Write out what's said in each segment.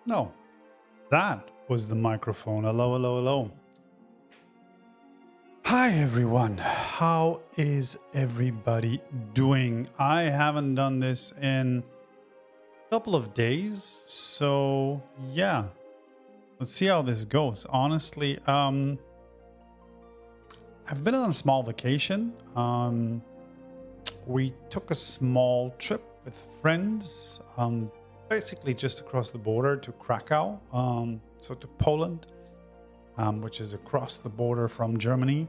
No, that was the microphone. Hello, hello, hello. Hi everyone, how is everybody doing? I haven't done this in a couple of days, so yeah, let's see how this goes. Honestly, I've been on a small vacation. We took a small trip with friends, basically just across the border to Krakow, so to Poland, which is across the border from Germany.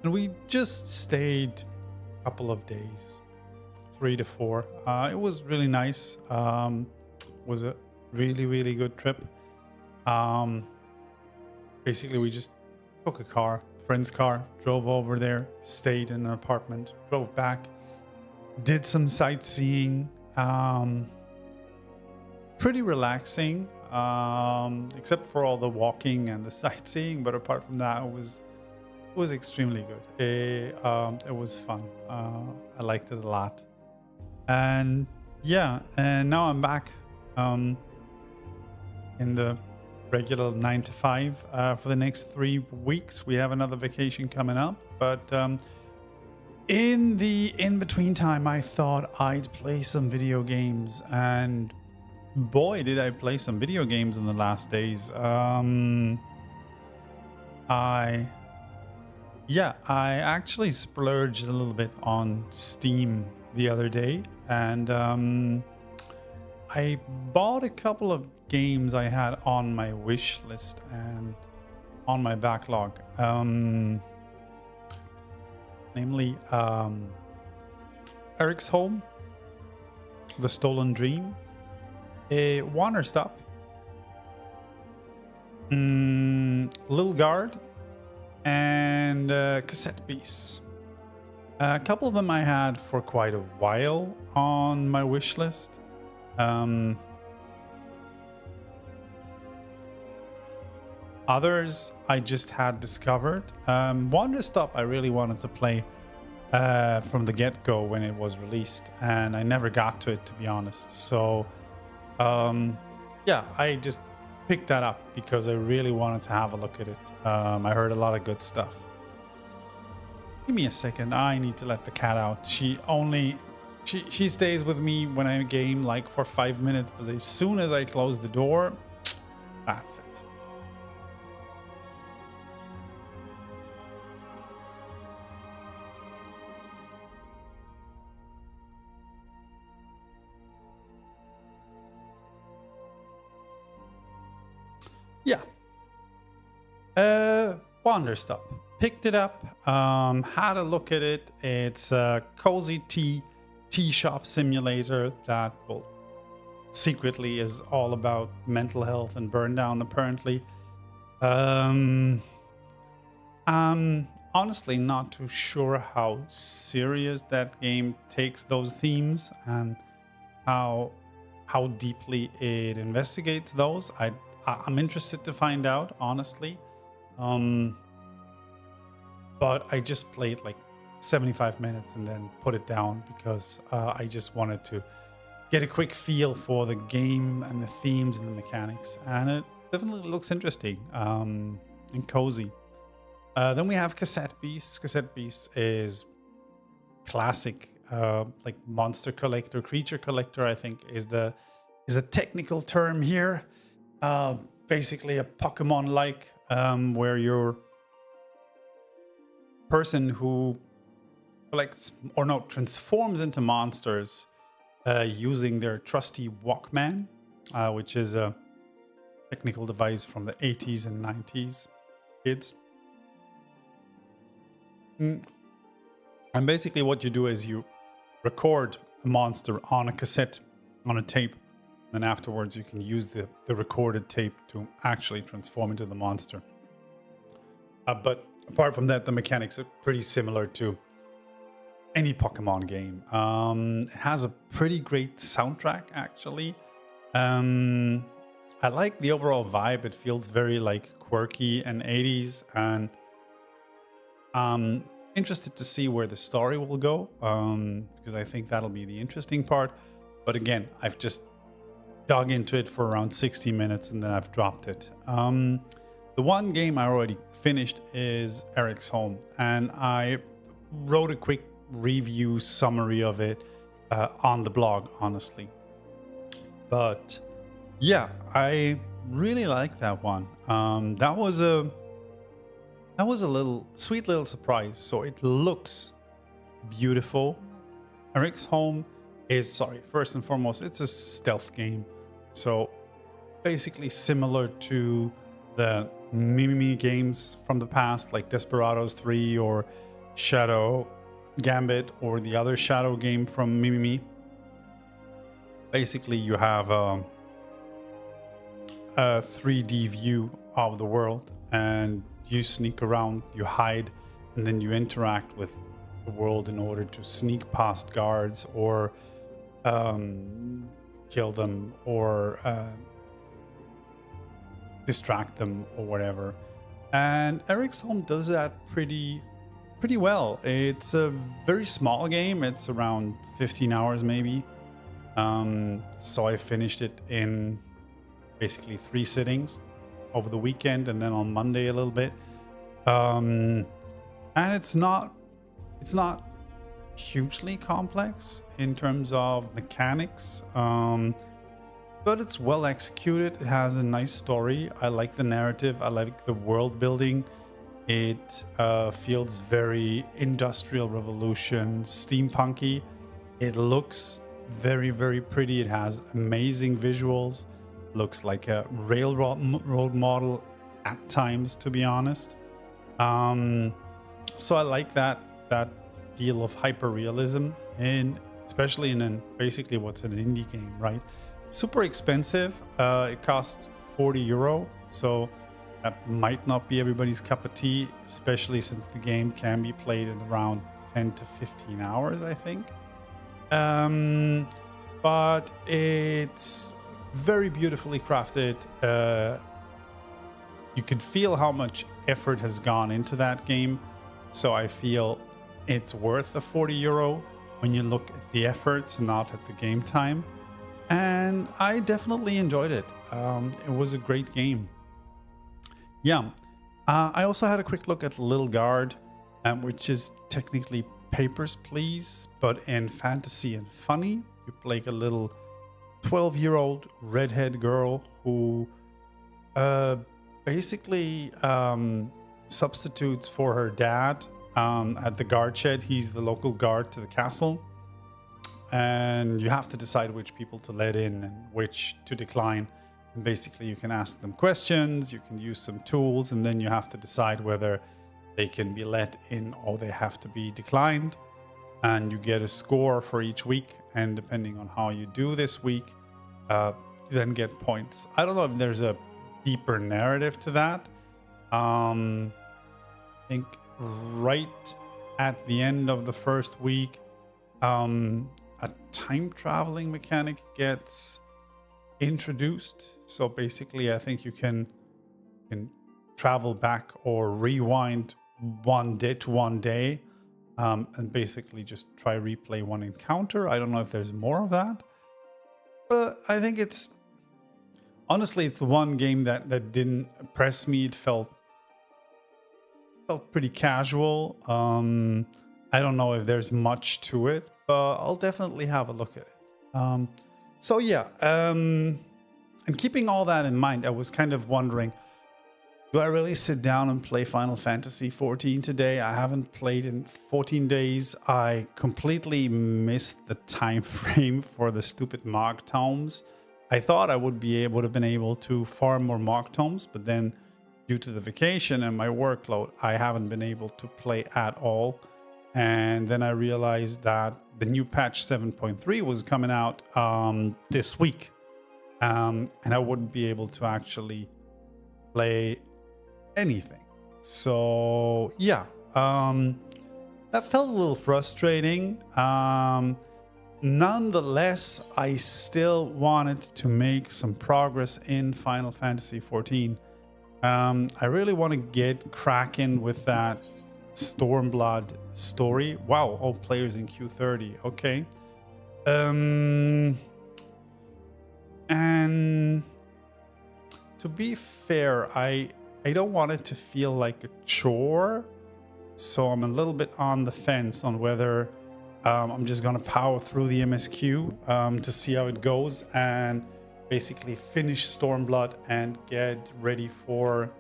And we just stayed a couple of days, 3 to 4. It was really nice. Was a really good trip. Basically, we just took a car, friend's car, drove over there, stayed in an apartment, drove back, did some sightseeing. Pretty relaxing, except for all the walking and the sightseeing. But apart from that, it was extremely good. It was fun. I liked it a lot. And yeah, and now I'm back in the regular 9 to 5 for the next 3 weeks. We have another vacation coming up, but in the in-between time, I thought I'd play some video games, and boy, did I play some video games in the last days. I actually splurged a little bit on Steam the other day, and I bought a couple of games I had on my wish list and on my backlog. Namely, Eric's Home, The Stolen Dream, a Wanderstop, Little Guard, and Cassette Beasts. A couple of them I had for quite a while on my wish list. Others I just had discovered. Wanderstop I really wanted to play from the get-go when it was released, and I never got to it, to be honest. So yeah, I just picked that up because I really wanted to have a look at it. I heard a lot of good stuff. Give me a second. I need to let the cat out. She stays with me when I game like for 5 minutes, but as soon as I close the door, that's it. Yeah. Wanderstop. Picked it up, had a look at it. It's a cozy tea shop simulator that, well, secretly is all about mental health and burn down, apparently. I'm honestly not too sure how serious that game takes those themes and how deeply it investigates those. I'm interested to find out, honestly. But I just played like 75 minutes and then put it down because I just wanted to get a quick feel for the game and the themes and the mechanics. And it definitely looks interesting and cozy. Then we have Cassette Beasts. Cassette Beasts is classic, like monster collector, creature collector, I think is a technical term here. Basically a Pokemon-like, where you're person who collects or no transforms into monsters using their trusty Walkman, which is a technical device from the 80s and 90s kids. And basically what you do is you record a monster on a cassette, on a tape, and afterwards you can use the recorded tape to actually transform into the monster. But apart from that, the mechanics are pretty similar to any Pokemon game. It has a pretty great soundtrack, actually. I like the overall vibe. It feels very like quirky and 80s, and I'm interested to see where the story will go, because I think that'll be the interesting part. But again, I've just dug into it for around 60 minutes and then I've dropped it. The one game I already finished is Eric's Home, and I wrote a quick review summary of it on the blog, honestly. But yeah, I really like that one. That was a sweet little surprise. So it looks beautiful. Eric's Home is, first and foremost, it's a stealth game. So basically similar to the Mimimi games from the past, like Desperados 3 or Shadow Gambit or the other Shadow game from Mimimi. Basically, you have a 3D view of the world, and you sneak around, you hide, and then you interact with the world in order to sneak past guards or kill them or distract them or whatever. And Eric's Home does that pretty well. It's a very small game. It's around 15 hours maybe. So I finished it in basically 3 sittings over the weekend and then on Monday a little bit. And it's not hugely complex in terms of mechanics. But it's well executed. It has a nice story. I like the narrative. I like the world building. It feels very Industrial Revolution, steampunky. It looks very, very pretty. It has amazing visuals. Looks like a railroad model at times, to be honest. So I like that feel of hyper-realism, and especially in basically what's an indie game, right? Super expensive. It costs €40, so that might not be everybody's cup of tea, especially since the game can be played in around 10 to 15 hours, I think. But it's very beautifully crafted. You can feel how much effort has gone into that game. So I feel it's worth the €40 when you look at the efforts, not at the game time. And I definitely enjoyed it. It was a great game. Yeah. I also had a quick look at Little Guard, which is technically Papers, Please, but in fantasy and funny. You play a little 12-year-old redhead girl who basically substitutes for her dad at the guard shed. He's the local guard to the castle. And you have to decide which people to let in and which to decline. And basically, you can ask them questions, you can use some tools, and then you have to decide whether they can be let in or they have to be declined. And you get a score for each week. And depending on how you do this week, you then get points. I don't know if there's a deeper narrative to that. I think right at the end of the first week, a time traveling mechanic gets introduced. So basically, I think you can travel back or rewind one day and basically just try replay one encounter. I don't know if there's more of that, but I think it's the one game that didn't impress me. It felt pretty casual. I don't know if there's much to it, but I'll definitely have a look at it. So yeah, and keeping all that in mind, I was kind of wondering, do I really sit down and play Final Fantasy XIV today? I haven't played in 14 days. I completely missed the time frame for the stupid Mog Tomes. I thought I would have been able to farm more Mog Tomes, but then due to the vacation and my workload, I haven't been able to play at all. And then I realized that the new patch 7.3 was coming out this week. And I wouldn't be able to actually play anything. So yeah, that felt a little frustrating. Nonetheless, I still wanted to make some progress in Final Fantasy XIV. I really want to get cracking with that Stormblood story. Wow, all players in Q30. Okay. And to be fair, I don't want it to feel like a chore. So I'm a little bit on the fence on whether I'm just going to power through the MSQ to see how it goes and basically finish Stormblood and get ready for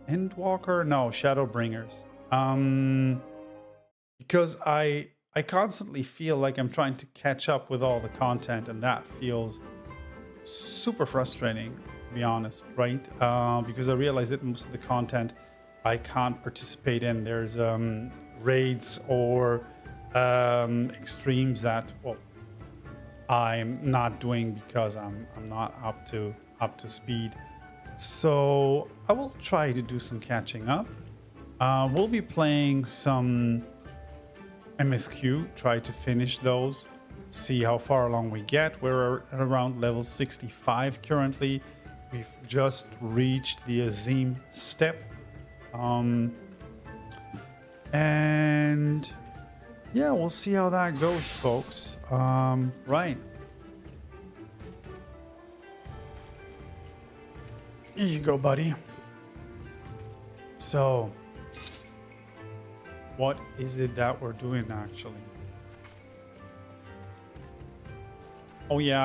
Endwalker? No, Shadowbringers. Because I constantly feel like I'm trying to catch up with all the content, and that feels super frustrating, to be honest, right? Because I realize that most of the content I can't participate in. There's raids or extremes that, well, I'm not doing because I'm not up to speed. So I will try to do some catching up. We'll be playing some MSQ, try to finish those, see how far along we get. We're at around level 65 currently. We've just reached the Azim step. And yeah, we'll see how that goes, folks. Right. Here you go, buddy. So, what is it that we're doing actually? Oh yeah,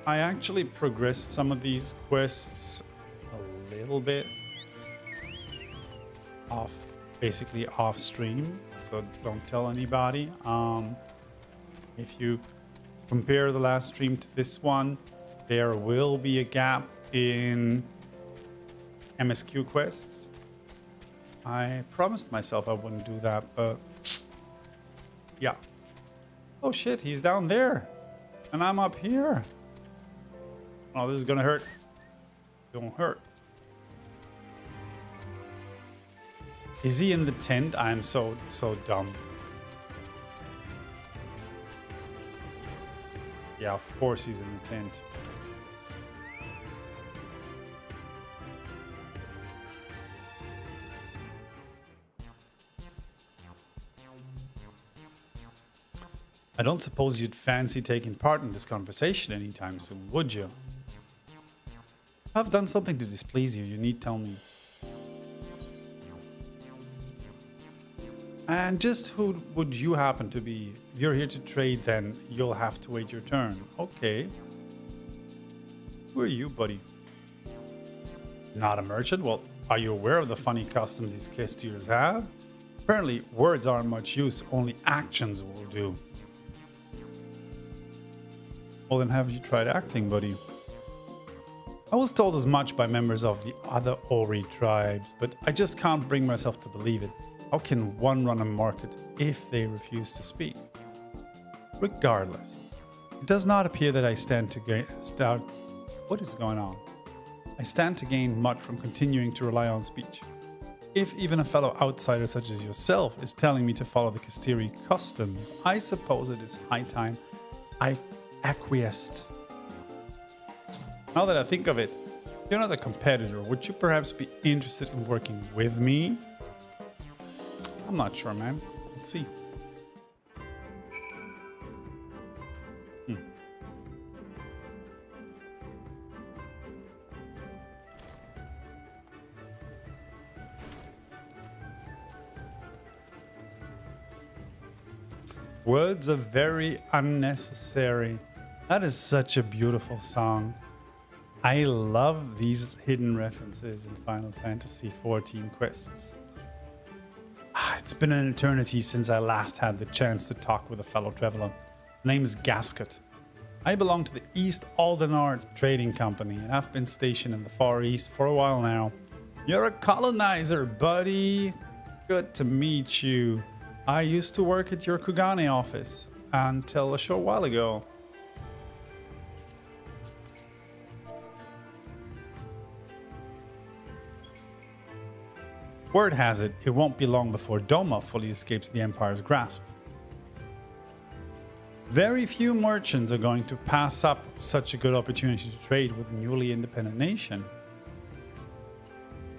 I actually progressed some of these quests a little bit basically off stream, so don't tell anybody. If you compare the last stream to this one, there will be a gap in MSQ quests. I promised myself I wouldn't do that, but yeah. Oh shit, he's down there and I'm up here. Oh, this is gonna hurt. Don't hurt. Is he in the tent? I'm so dumb. Yeah, of course he's in the tent. I don't suppose you'd fancy taking part in this conversation anytime soon, would you? If I've done something to displease you, you need tell me. And just who would you happen to be? If you're here to trade, then you'll have to wait your turn. Okay. Who are you, buddy? Not a merchant? Well, are you aware of the funny customs these Kestiers have? Apparently, words aren't much use, only actions will do. Well, then have you tried acting, buddy? I was told as much by members of the other Ori tribes, but I just can't bring myself to believe it. How can one run a market if they refuse to speak? Regardless, it does not appear that I stand to gain... What is going on? I stand to gain much from continuing to rely on speech. If even a fellow outsider such as yourself is telling me to follow the Kestiri customs, I suppose it is high time I acquiesced. Now that I think of it, if you're not a competitor, would you perhaps be interested in working with me? I'm not sure, man. Let's see. Words are very unnecessary. That is such a beautiful song. I love these hidden references in Final Fantasy XIV quests. It's been an eternity since I last had the chance to talk with a fellow traveler. My name is Gasket. I belong to the East Aldenar Trading Company and I've been stationed in the Far East for a while now. You're a colonizer, buddy. Good to meet you. I used to work at your Kugane office until a short while ago. Word has it, it won't be long before Doma fully escapes the Empire's grasp. Very few merchants are going to pass up such a good opportunity to trade with a newly independent nation.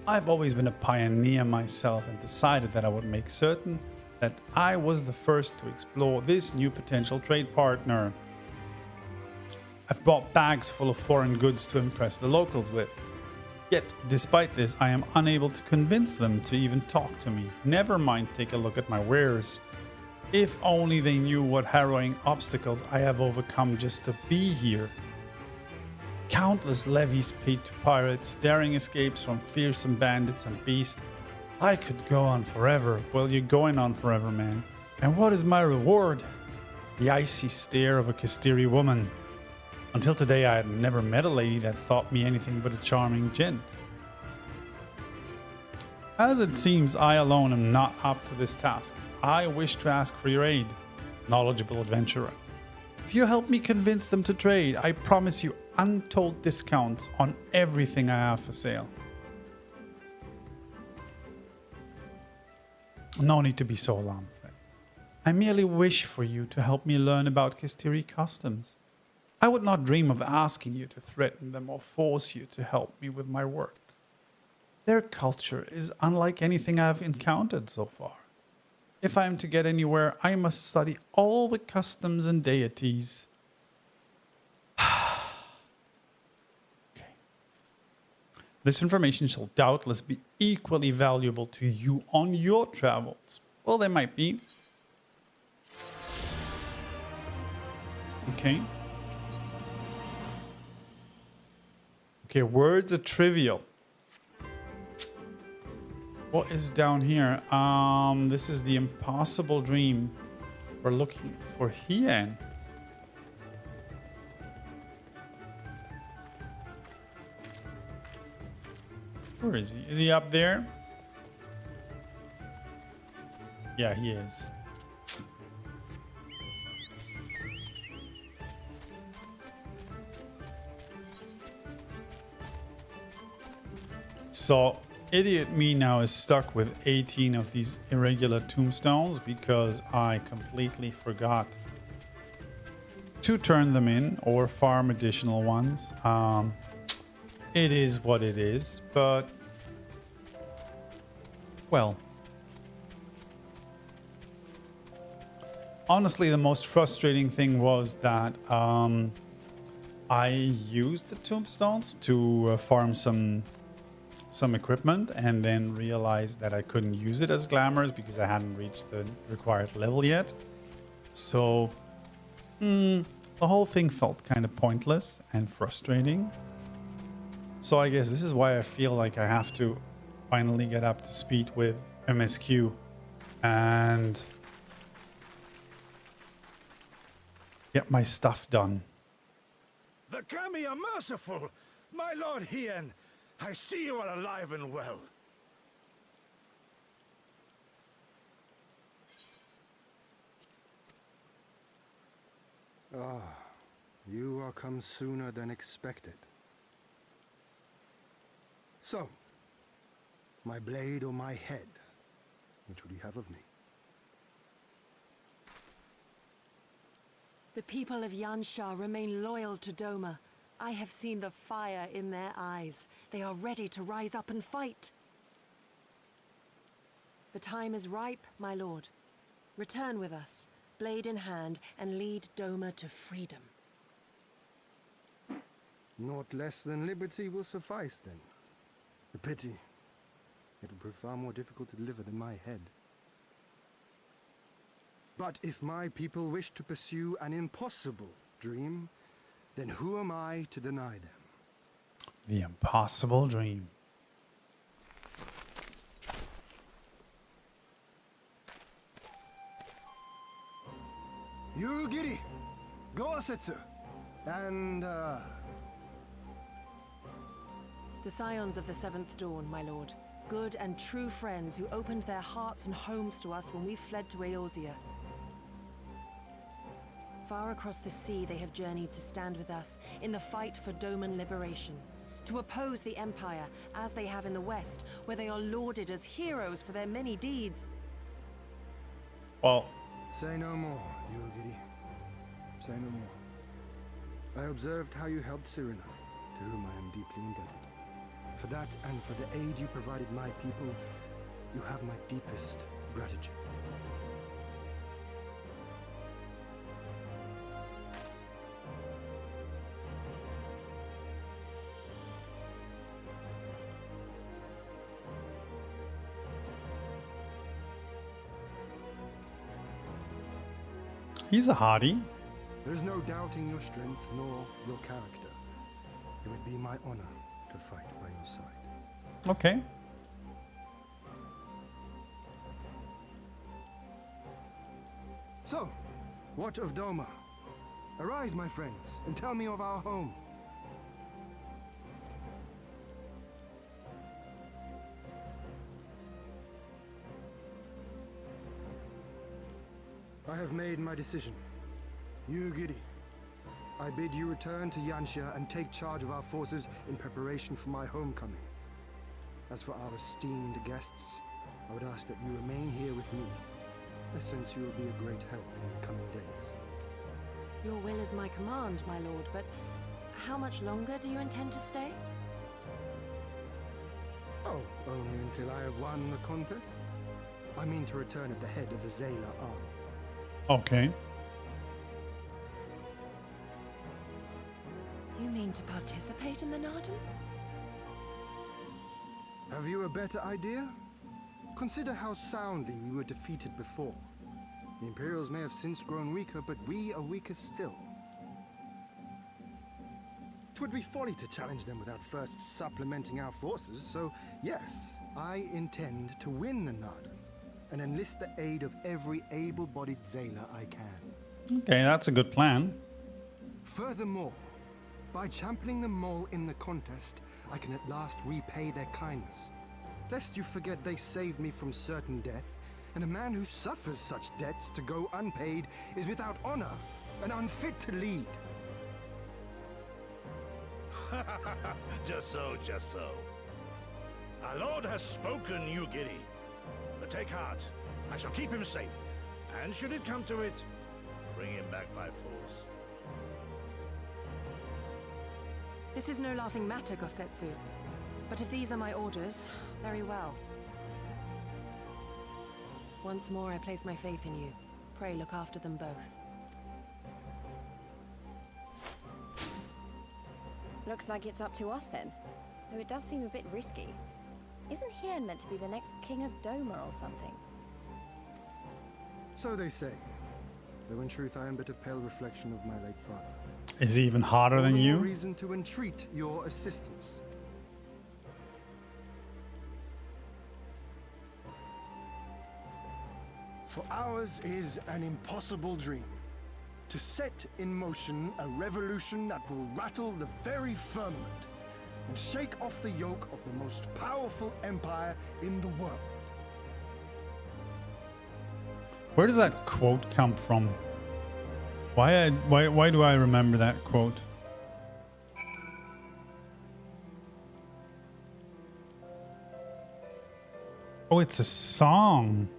I've always been a pioneer myself and decided that I would make certain that I was the first to explore this new potential trade partner. I've bought bags full of foreign goods to impress the locals with. Yet, despite this, I am unable to convince them to even talk to me. Never mind take a look at my wares. If only they knew what harrowing obstacles I have overcome just to be here. Countless levies paid to pirates, daring escapes from fearsome bandits and beasts. I could go on forever. Well, you're going on forever, man. And what is my reward? The icy stare of a Kastiri woman. Until today, I had never met a lady that thought me anything but a charming gent. As it seems, I alone am not up to this task. I wish to ask for your aid, knowledgeable adventurer. If you help me convince them to trade, I promise you untold discounts on everything I have for sale. No need to be so alarmed. I merely wish for you to help me learn about Kastiri customs. I would not dream of asking you to threaten them or force you to help me with my work. Their culture is unlike anything I've encountered so far. If I am to get anywhere, I must study all the customs and deities. Okay. This information shall doubtless be equally valuable to you on your travels. Well, they might be. Okay. Okay, words are trivial. What is down here? This is the impossible dream. We're looking for Hien. Where is he? Is he up there? Yeah, he is. So, idiot me now is stuck with 18 of these irregular tombstones because I completely forgot to turn them in or farm additional ones. It is what it is, but well, honestly, the most frustrating thing was that I used the tombstones to farm some equipment and then realized that I couldn't use it as glamours because I hadn't reached the required level yet. So the whole thing felt kind of pointless and frustrating. So I guess this is why I feel like I have to finally get up to speed with MSQ and get my stuff done. The Kami are merciful, my lord Hien. I see you are alive and well. Ah, you are come sooner than expected. So, my blade or my head, which would you have of me? The people of Yanxia remain loyal to Doma. I have seen the fire in their eyes. They are ready to rise up and fight. The time is ripe, my lord. Return with us, blade in hand, and lead Doma to freedom. Naught less than liberty will suffice, then. A pity. It will prove far more difficult to deliver than my head. But if my people wish to pursue an impossible dream, then who am I to deny them? The impossible dream. You, Giri, go Asetsu, and The scions of the Seventh Dawn, my lord. Good and true friends who opened their hearts and homes to us when we fled to Eorzea. Far across the sea they have journeyed to stand with us in the fight for Doman liberation. To oppose the Empire, as they have in the West, where they are lauded as heroes for their many deeds. Well, say no more, Yugiri. Say no more. I observed how you helped Cyrena, to whom I am deeply indebted. For that and for the aid you provided my people, you have my deepest gratitude. He's a hottie. There's no doubting your strength nor your character. It would be my honor to fight by your side. Okay. So, what of Doma? Arise, my friends, and tell me of our home. I have made my decision. You, Giddy, I bid you return to Yanxia and take charge of our forces in preparation for my homecoming. As for our esteemed guests, I would ask that you remain here with me. I sense you will be a great help in the coming days. Your will is my command, my lord, but how much longer do you intend to stay? Oh, only until I have won the contest? I mean to return at the head of the Zayla army. Okay. You mean to participate in the Nardum? Have you a better idea? Consider how soundly we were defeated before. The Imperials may have since grown weaker, but we are weaker still. It would be folly to challenge them without first supplementing our forces, so yes, I intend to win the Nardum and enlist the aid of every able-bodied Zayla I can. Okay, that's a good plan. Furthermore, by championing the Mole in the contest, I can at last repay their kindness. Lest you forget they saved me from certain death, and a man who suffers such debts to go unpaid is without honor and unfit to lead. Just so, just so. Our lord has spoken, you giddy. But take heart, I shall keep him safe. And should it come to it, bring him back by force. This is no laughing matter, Gosetsu. But if these are my orders, very well. Once more, I place my faith in you. Pray look after them both. Looks like it's up to us then. Though it does seem a bit risky. Isn't Hien meant to be the next king of Doma or something? So they say. Though in truth I am but a pale reflection of my late father. Is he even hotter All than the more you? reason to entreat your assistance. For ours is an impossible dream. To set in motion a revolution that will rattle the very firmament and shake off the yoke of the most powerful empire in the world. Where does that quote come from? Why do I remember that quote? Oh, it's a song.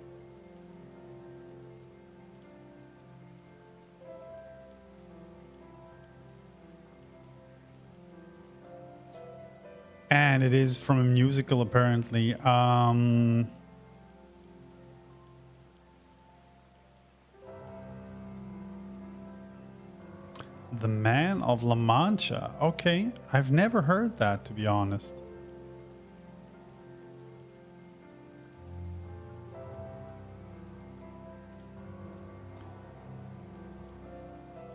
And it is from a musical, apparently. The Man of La Mancha. Okay, I've never heard that, to be honest.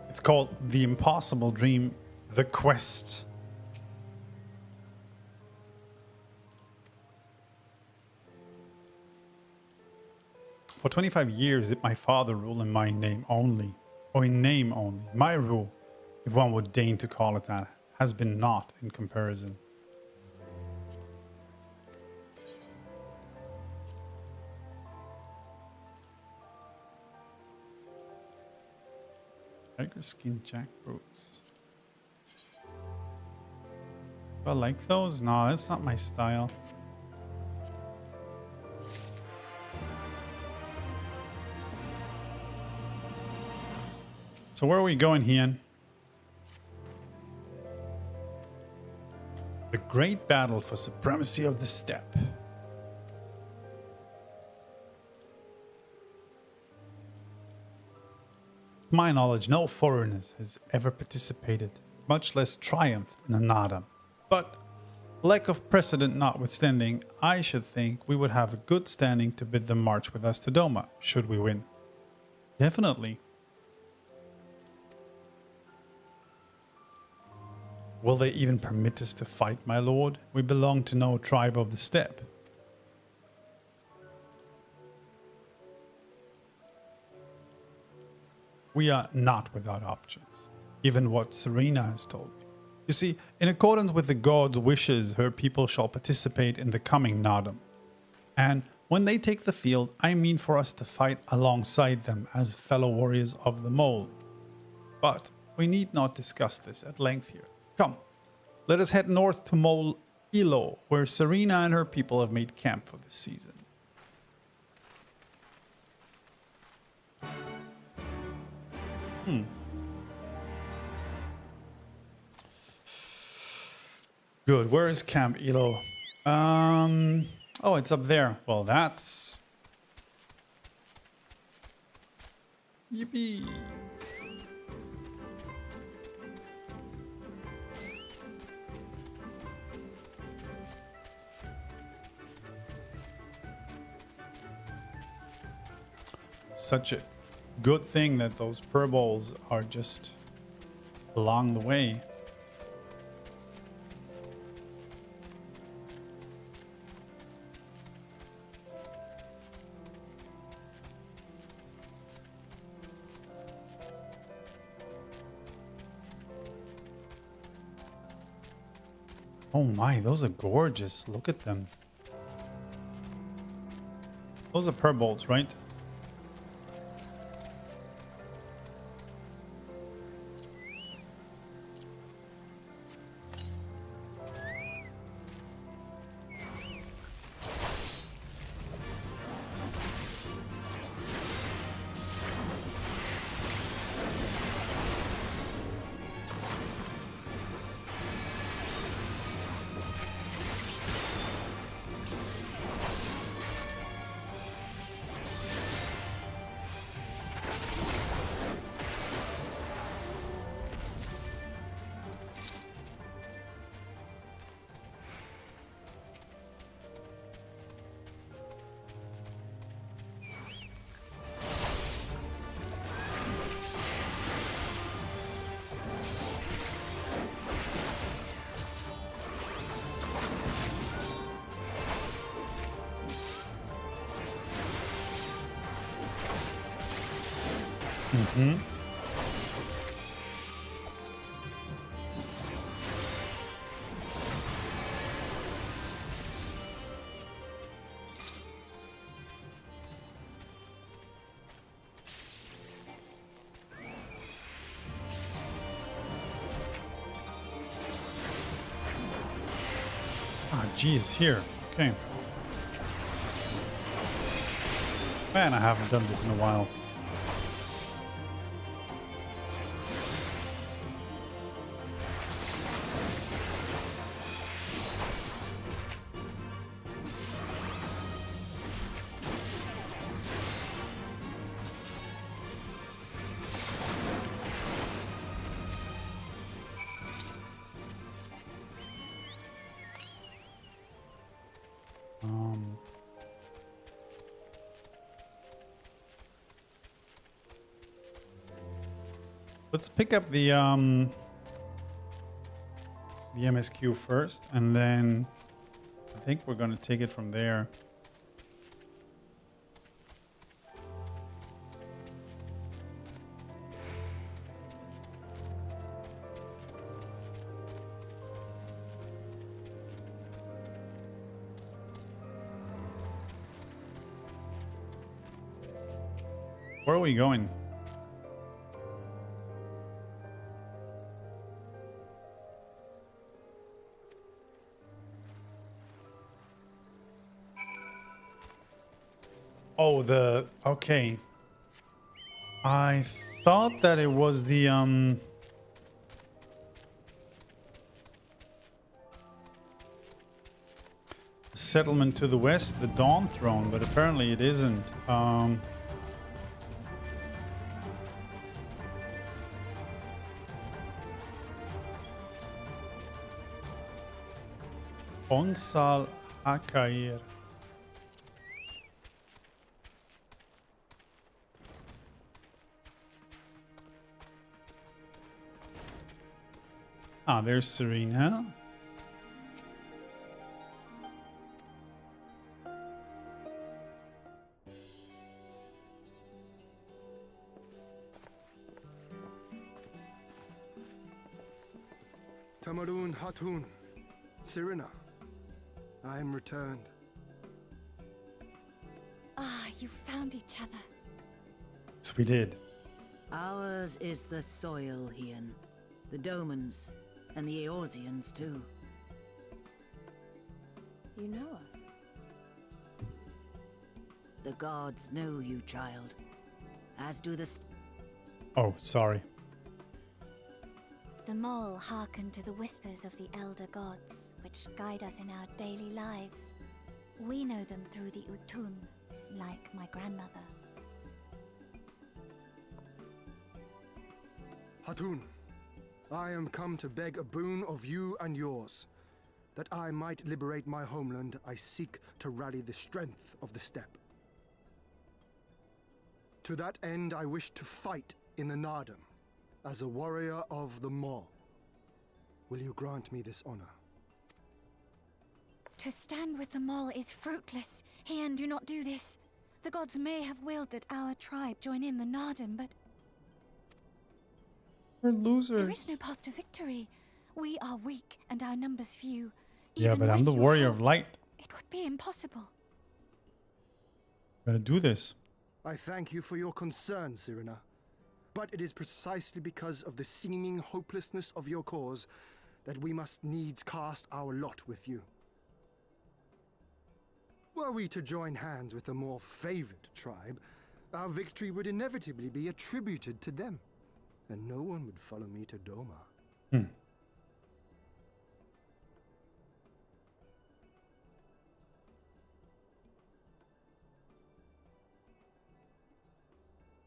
It's called The Impossible Dream, The Quest. For 25 years did my father rule in my name only, or in name only. My rule, if one would deign to call it that, has been naught in comparison. Tiger skin jackboots. Do I like those? No, that's not my style. So where are we going, Hien? The great battle for supremacy of the steppe. To my knowledge, no foreigners has ever participated, much less triumphed in a Nardum. But lack of precedent notwithstanding, I should think we would have a good standing to bid them march with us to Doma, should we win. Definitely. Will they even permit us to fight, my lord? We belong to no tribe of the steppe. We are not without options, given what Serena has told me. You see, in accordance with the god's wishes, her people shall participate in the coming Nardum. And when they take the field, I mean for us to fight alongside them as fellow warriors of the mole. But we need not discuss this at length here. Come, let us head north to Mole Ilo, where Serena and her people have made camp for this season. Good. Where is Camp Ilo? Oh, it's up there. Well, that's... Yippee. Such a good thing that those purballs are just along the way. Oh my, those are gorgeous. Look at them. Those are purballs, right? Mm-hmm. Ah, geez, here. Okay. Man, I haven't done this in a while. Let's pick up the MSQ first, and then I think we're going to take it from there. Where are we going? Oh, okay. I thought that it was the settlement to the west, the Dawn Throne, but apparently it isn't. Onsal Akair. Ah, there's Serena. Tamarun Hatun, Serena, I am returned. Ah, you found each other. Yes, we did. Ours is the soil, Hien. The Domans, and the Eorzeans too. You know us. The gods know you, child. As do the... Oh, sorry. The mole hearkened to the whispers of the elder gods, which guide us in our daily lives. We know them through the Utun, like my grandmother. Hatun, I am come to beg a boon of you and yours. That I might liberate my homeland, I seek to rally the strength of the steppe. To that end, I wish to fight in the Nardum, as a warrior of the Maw. Will you grant me this honor? To stand with the mole is fruitless. Hien, do not do this. The gods may have willed that our tribe join in the Nardum, but We're losers. there is no path to victory. We are weak and our numbers few. Yeah, Even but I'm with the your warrior help, of light. It would be impossible. I'm gonna do this. I thank you for your concern, Serena. But it is precisely because of the seeming hopelessness of your cause that we must needs cast our lot with you. Were we to join hands with a more favored tribe, our victory would inevitably be attributed to them, and no one would follow me to Doma.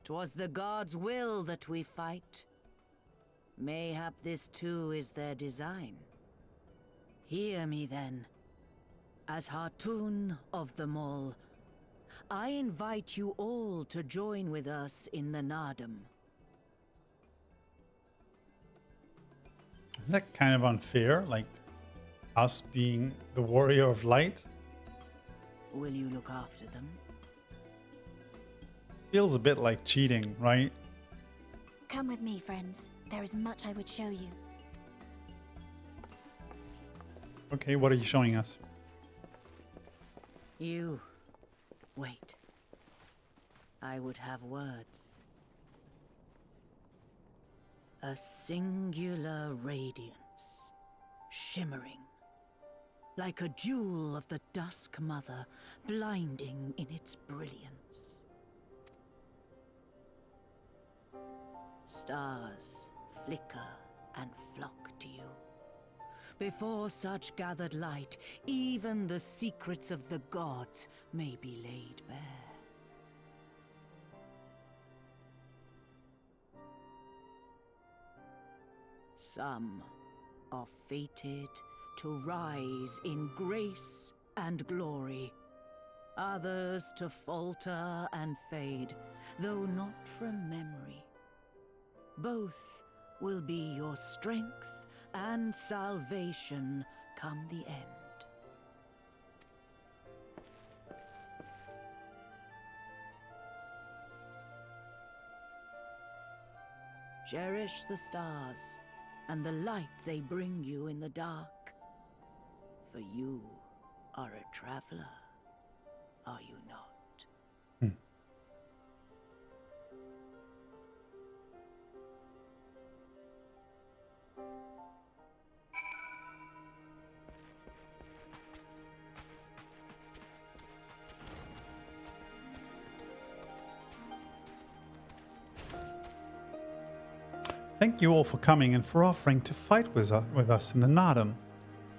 'Twas the gods' will that we fight. Mayhap this too is their design. Hear me then. As Hatun of the Mole, I invite you all to join with us in the Nardum. Isn't that kind of unfair? Like us being the warrior of light? Will you look after them? Feels a bit like cheating, right? Come with me, friends. There is much I would show you. Okay, what are you showing us? You... wait. I would have words. A singular radiance, shimmering, like a jewel of the Dusk Mother, blinding in its brilliance. Stars flicker and flock to you. Before such gathered light, even the secrets of the gods may be laid bare. Some are fated to rise in grace and glory. Others to falter and fade, though not from memory. Both will be your strength and salvation come the end. Cherish the stars and the light they bring you in the dark. For you are a traveler, are you not? Thank you all for coming and for offering to fight with us in the Nardum.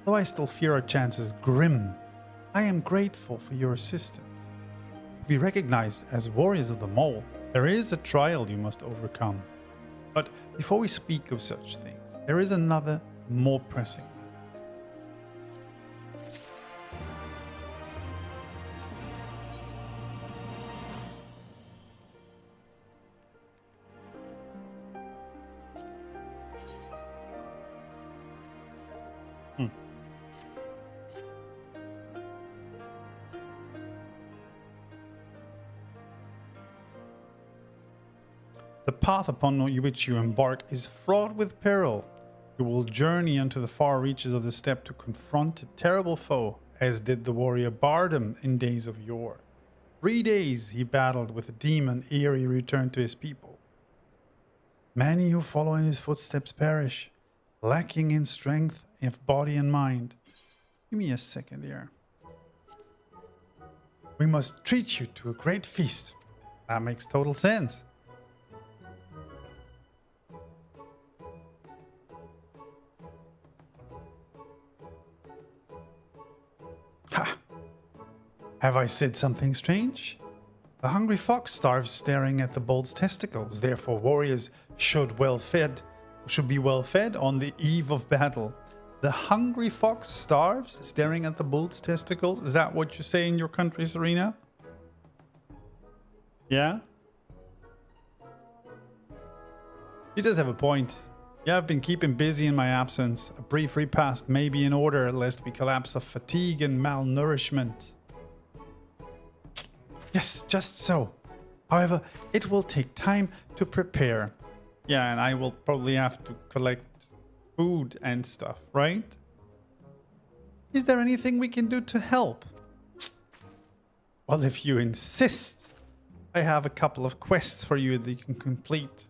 Though I still fear our chances grim, I am grateful for your assistance. To be recognized as warriors of the Mole, there is a trial you must overcome. But before we speak of such things, there is another, more pressing matter. The path upon which you embark is fraught with peril. You will journey unto the far reaches of the steppe to confront a terrible foe, as did the warrior Bardam in days of yore. 3 days he battled with a demon ere he returned to his people. Many who follow in his footsteps perish, lacking in strength of body and mind. Give me a second here. We must treat you to a great feast. That makes total sense. Ha! Have I said something strange? The hungry fox starves staring at the bull's testicles. Therefore, warriors should be well fed on the eve of battle. The hungry fox starves staring at the bull's testicles. Is that what you say in your country, Serena? Yeah? He does have a point. Yeah, I've been keeping busy in my absence. A brief repast may be in order, lest we collapse of fatigue and malnourishment. Yes, just so. However, it will take time to prepare. Yeah, and I will probably have to collect food and stuff, right? Is there anything we can do to help? Well, if you insist, I have a couple of quests for you that you can complete.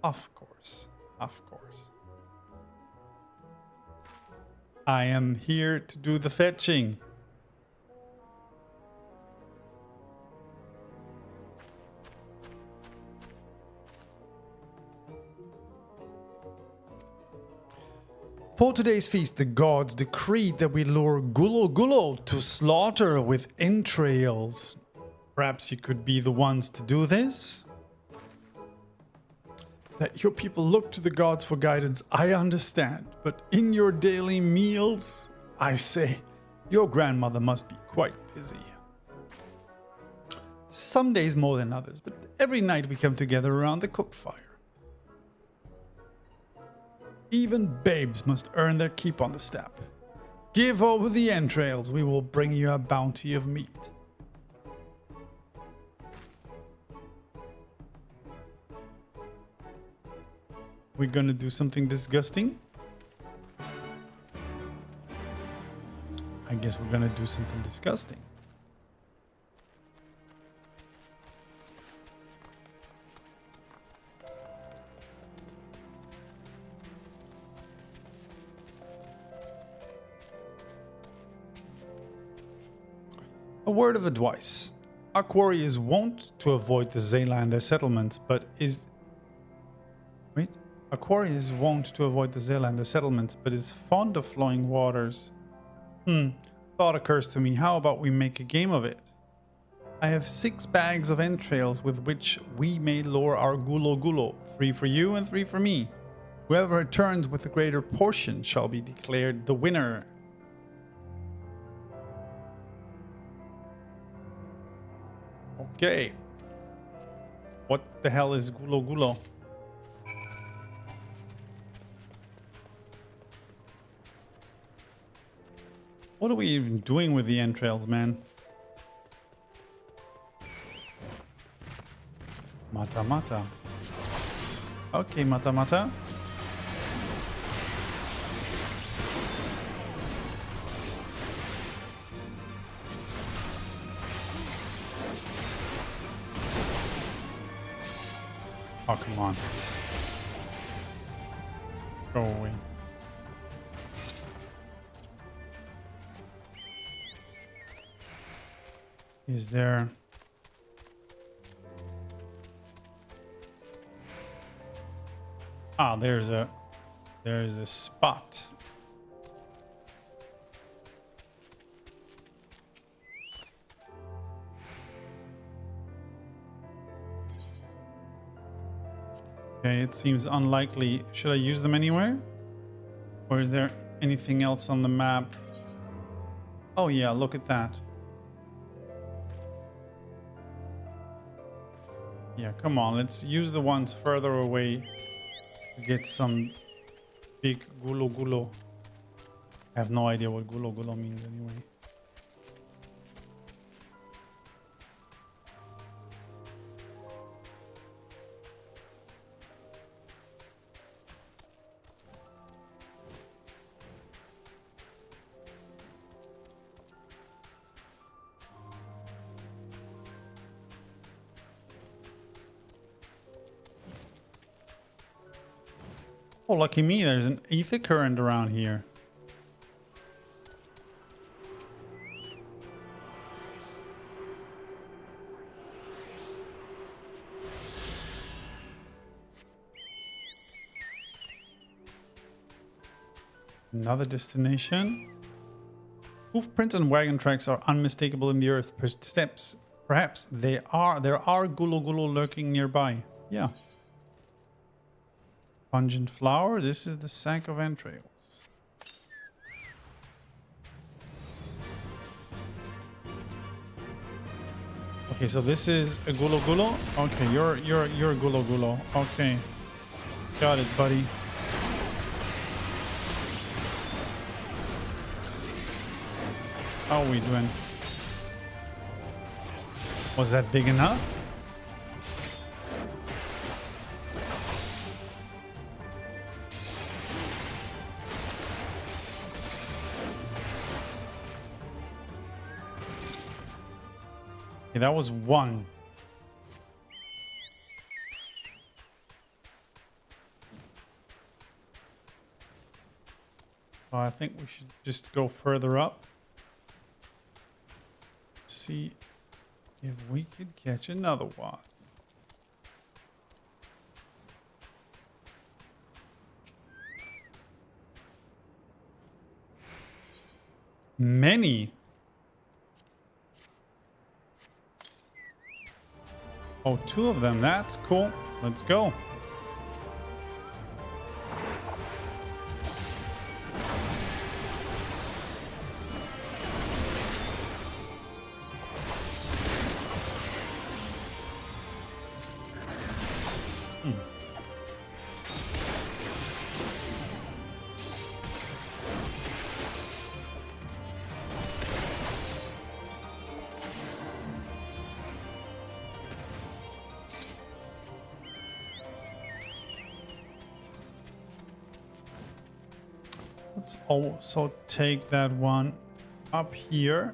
Of course, of course. I am here to do the fetching. For today's feast, the gods decreed that we lure Gulo Gulo to slaughter with entrails. Perhaps you could be the ones to do this? That your people look to the gods for guidance, I understand. But in your daily meals, I say, your grandmother must be quite busy. Some days more than others, but every night we come together around the cook fire. Even babes must earn their keep on the steppe. Give over the entrails, we will bring you a bounty of meat. We're gonna do something disgusting? I guess we're gonna do something disgusting. A word of advice. Our quarry is wont to avoid the Zaylander settlements, but is... Wait. Our quarry is wont to avoid the Zaylander settlements, but is fond of flowing waters. Thought occurs to me, how about we make a game of it? I have 6 bags of entrails with which we may lure our Gulo Gulo. 3 for you and 3 for me. Whoever returns with the greater portion shall be declared the winner. Okay. What the hell is Gulo Gulo? What are we even doing with the entrails, man? Mata Mata. Okay, Mata Mata. Oh, come on. Go away. Is there... Ah, there's a spot. Okay, it seems unlikely. Should I use them anywhere? Or is there anything else on the map? Oh yeah, look at that. Yeah, come on, let's use the ones further away to get some big Gulo Gulo. I have no idea what gulo gulo means anyway. Oh, lucky me, there's an ether current around here. Another destination. Hoof prints and wagon tracks are unmistakable in the earth. Steps. Perhaps there are gulo gulo lurking nearby. Yeah. Pungent flower. This is the sack of entrails. Okay, so this is a gulo gulo. Okay, you're a gulo gulo. Okay, got it, buddy. How are we doing? Was that big enough? Okay, that was one. So I think we should just go further up. See if we could catch another one. Many. Oh, two of them. That's cool. Let's go. Let's also take that one up here.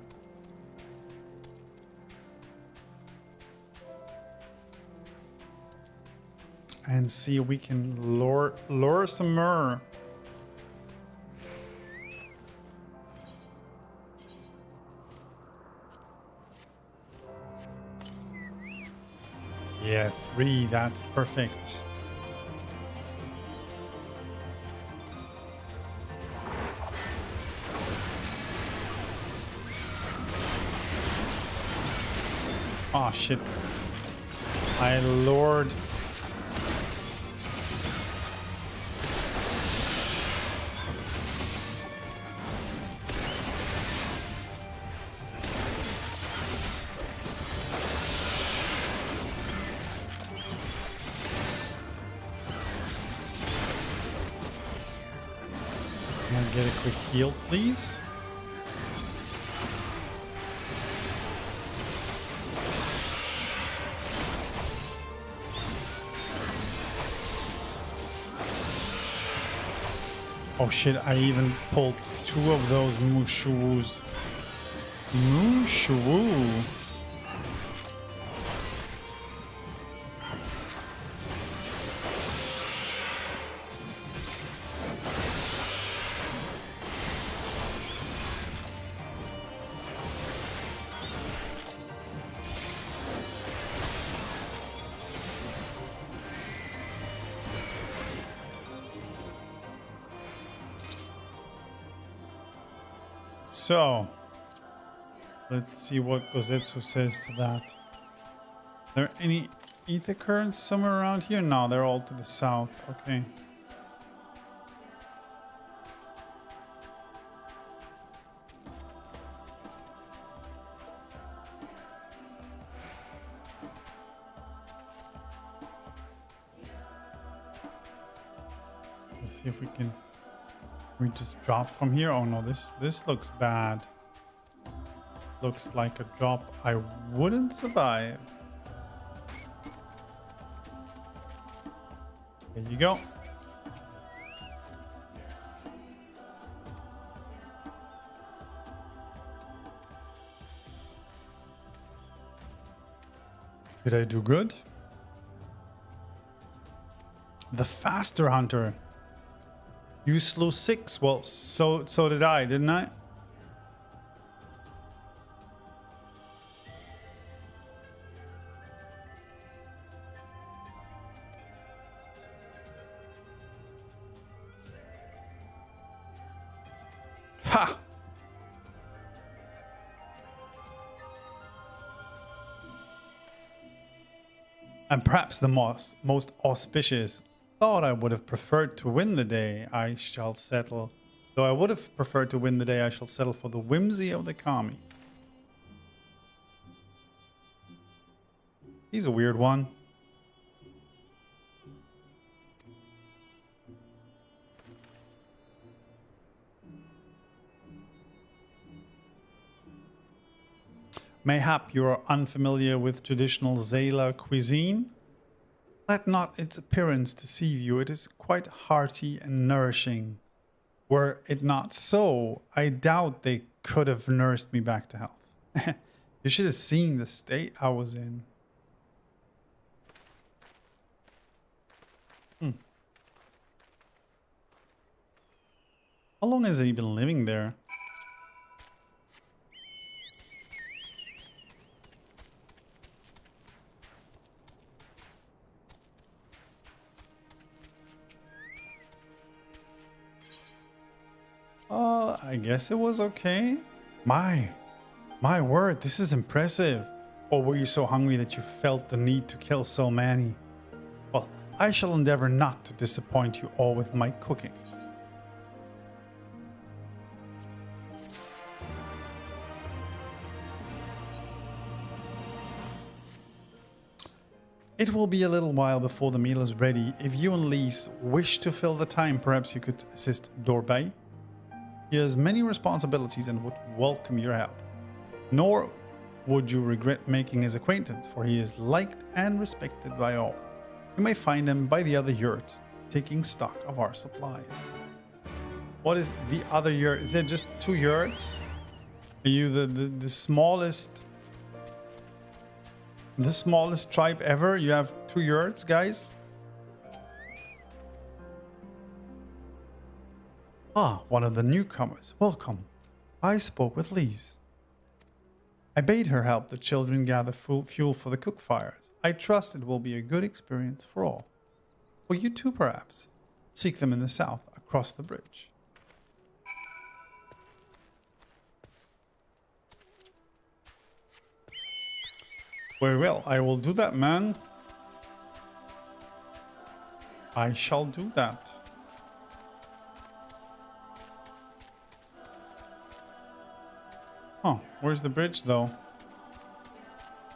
And see if we can lure some more. Yeah, 3, that's perfect. Oh shit. My lord. Can I get a quick heal, please? Oh shit, I even pulled 2 of those Mushuus. Mushu. So, let's see what Gozetsu says to that. Are there any ether currents somewhere around here? No, they're all to the south. Okay. Let's see if we can We just drop from here. Oh no, this looks bad. Looks like a drop I wouldn't survive. There you go. Did I do good? The faster hunter. You slew 6. Well, so did I, didn't I? Ha! And perhaps the most auspicious. Thought I would have preferred to win the day. I shall settle. Though I would have preferred to win the day, I shall settle for the whimsy of the kami. He's a weird one. Mayhap you are unfamiliar with traditional Zala cuisine? Let not its appearance deceive you. It is quite hearty and nourishing. Were it not so, I doubt they could have nursed me back to health. You should have seen the state I was in. How long has he been living there? I guess it was okay. My word, this is impressive. Or were you so hungry that you felt the need to kill so many? Well, I shall endeavor not to disappoint you all with my cooking. It will be a little while before the meal is ready. If you and Lise wish to fill the time, perhaps you could assist Dorbei. He has many responsibilities and would welcome your help. Nor would you regret making his acquaintance, for he is liked and respected by all. You may find him by the other yurt, taking stock of our supplies. What is the other yurt? Is it just 2 yurts? Are you the smallest tribe ever? You have 2 yurts, guys? Ah, one of the newcomers. Welcome. I spoke with Lise. I bade her help the children gather fuel for the cook fires. I trust it will be a good experience for all. For you too, perhaps. Seek them in the south, across the bridge. Very well, I will do that, man. I shall do that. Huh, where's the bridge though?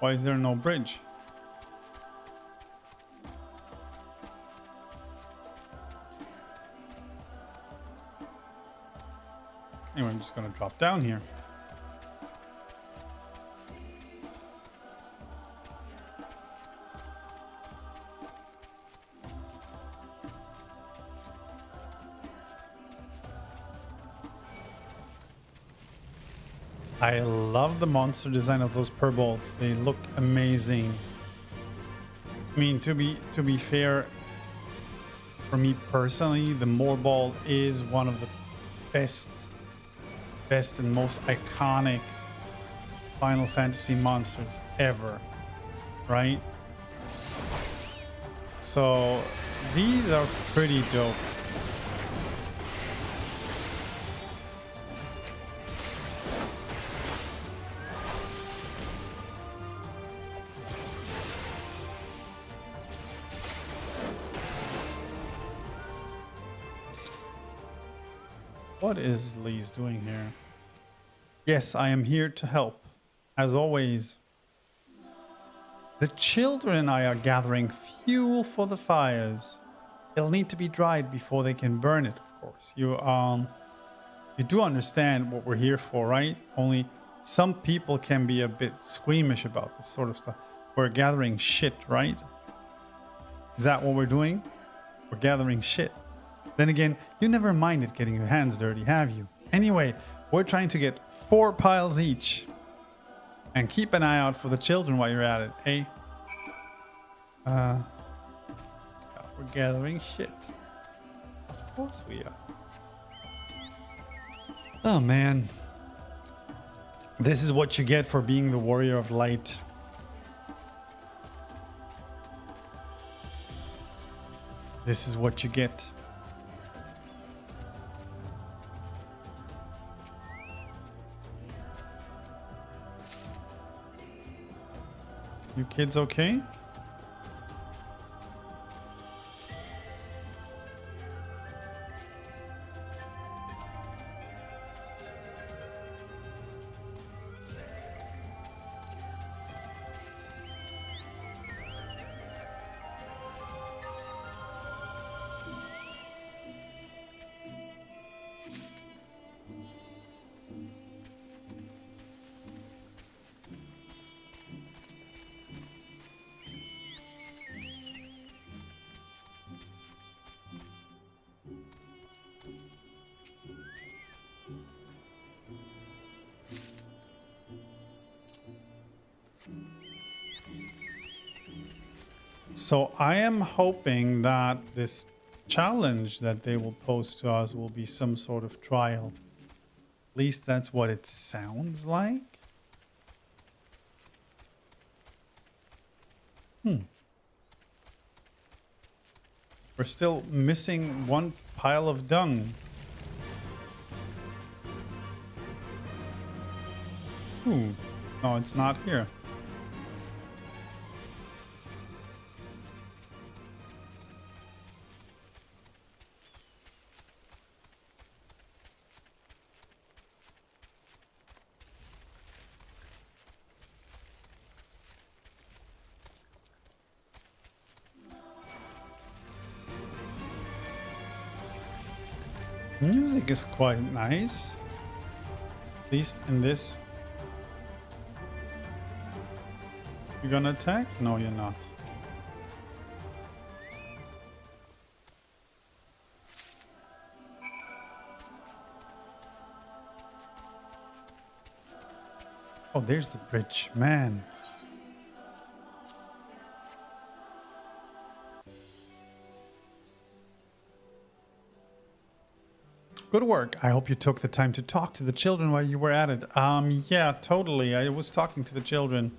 Why is there no bridge? Anyway, I'm just gonna drop down here. I love the monster design of those purballs. They look amazing. I mean, to be fair, for me personally, the Moorball is one of the best and most iconic Final Fantasy monsters ever, right? So these are pretty dope. What is Lise doing here? Yes, I am here to help. As always. The children and I are gathering fuel for the fires. It'll need to be dried before they can burn it, of course. You do understand what we're here for, right? Only some people can be a bit squeamish about this sort of stuff. We're gathering shit, right? Is that what we're doing? We're gathering shit. Then again, you never minded getting your hands dirty, have you? Anyway, we're trying to get 4 piles each. And keep an eye out for the children while you're at it, eh? We're gathering shit. Of course we are. Oh man. This is what you get for being the warrior of light. This is what you get. You kids okay? So I am hoping that this challenge that they will pose to us will be some sort of trial. At least that's what it sounds like. We're still missing 1 pile of dung. Ooh, no, it's not here. Music is quite nice. At least in this. You're gonna attack? No, you're not. Oh, there's the bridge, man. Good work. I hope you took the time to talk to the children while you were at it. Yeah, totally. I was talking to the children.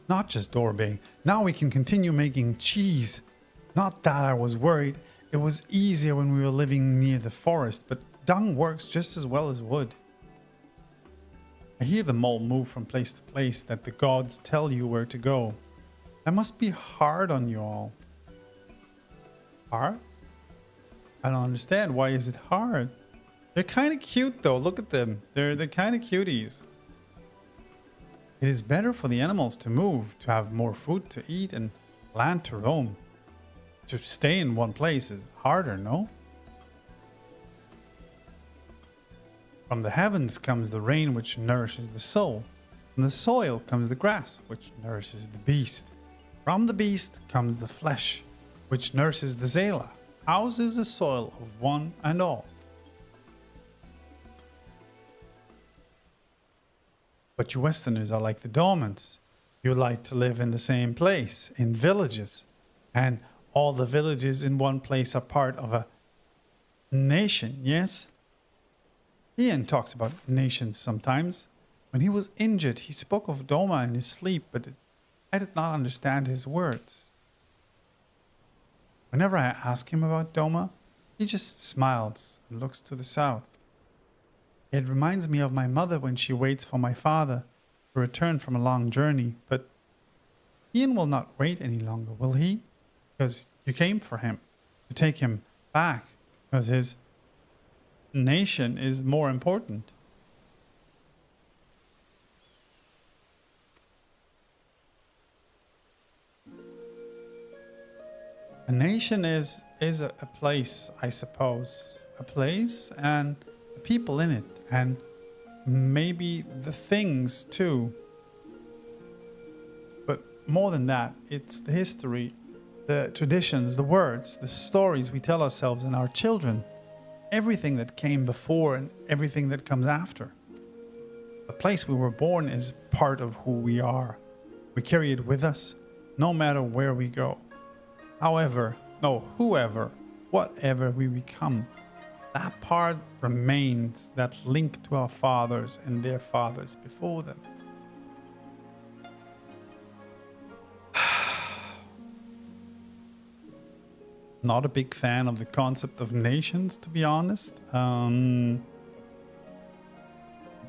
Not just Dorbe. Now we can continue making cheese. Not that I was worried. It was easier when we were living near the forest, but dung works just as well as wood. I hear the mole move from place to place that the gods tell you where to go. That must be hard on you all. Hard? I don't understand. Why is it hard? They're kind of cute though. Look at them. They're kind of cuties. It is better for the animals to move, to have more food to eat and land to roam. To stay in one place is harder, no? From the heavens comes the rain which nourishes the soul. From the soil comes the grass which nourishes the beast. From the beast comes the flesh which nurses the Zela. Ours is the soil of one and all. But you Westerners are like the Dormants. You like to live in the same place, in villages. And all the villages in one place are part of a nation, yes? Ian talks about nations sometimes. When he was injured, he spoke of Doma in his sleep, but I did not understand his words. Whenever I ask him about Doma, he just smiles and looks to the south. It reminds me of my mother when she waits for my father to return from a long journey, but Ian will not wait any longer, will he? Because you came for him, to take him back, because his nation is more important. A nation is a place, I suppose. A place and the people in it, and maybe the things too. But more than that, it's the history, the traditions, the words, the stories we tell ourselves and our children. Everything that came before and everything that comes after. The place we were born is part of who we are. We carry it with us, no matter where we go. Whoever, whatever we become, that part remains, that link to our fathers and their fathers before them. Not a big fan of the concept of nations, to be honest.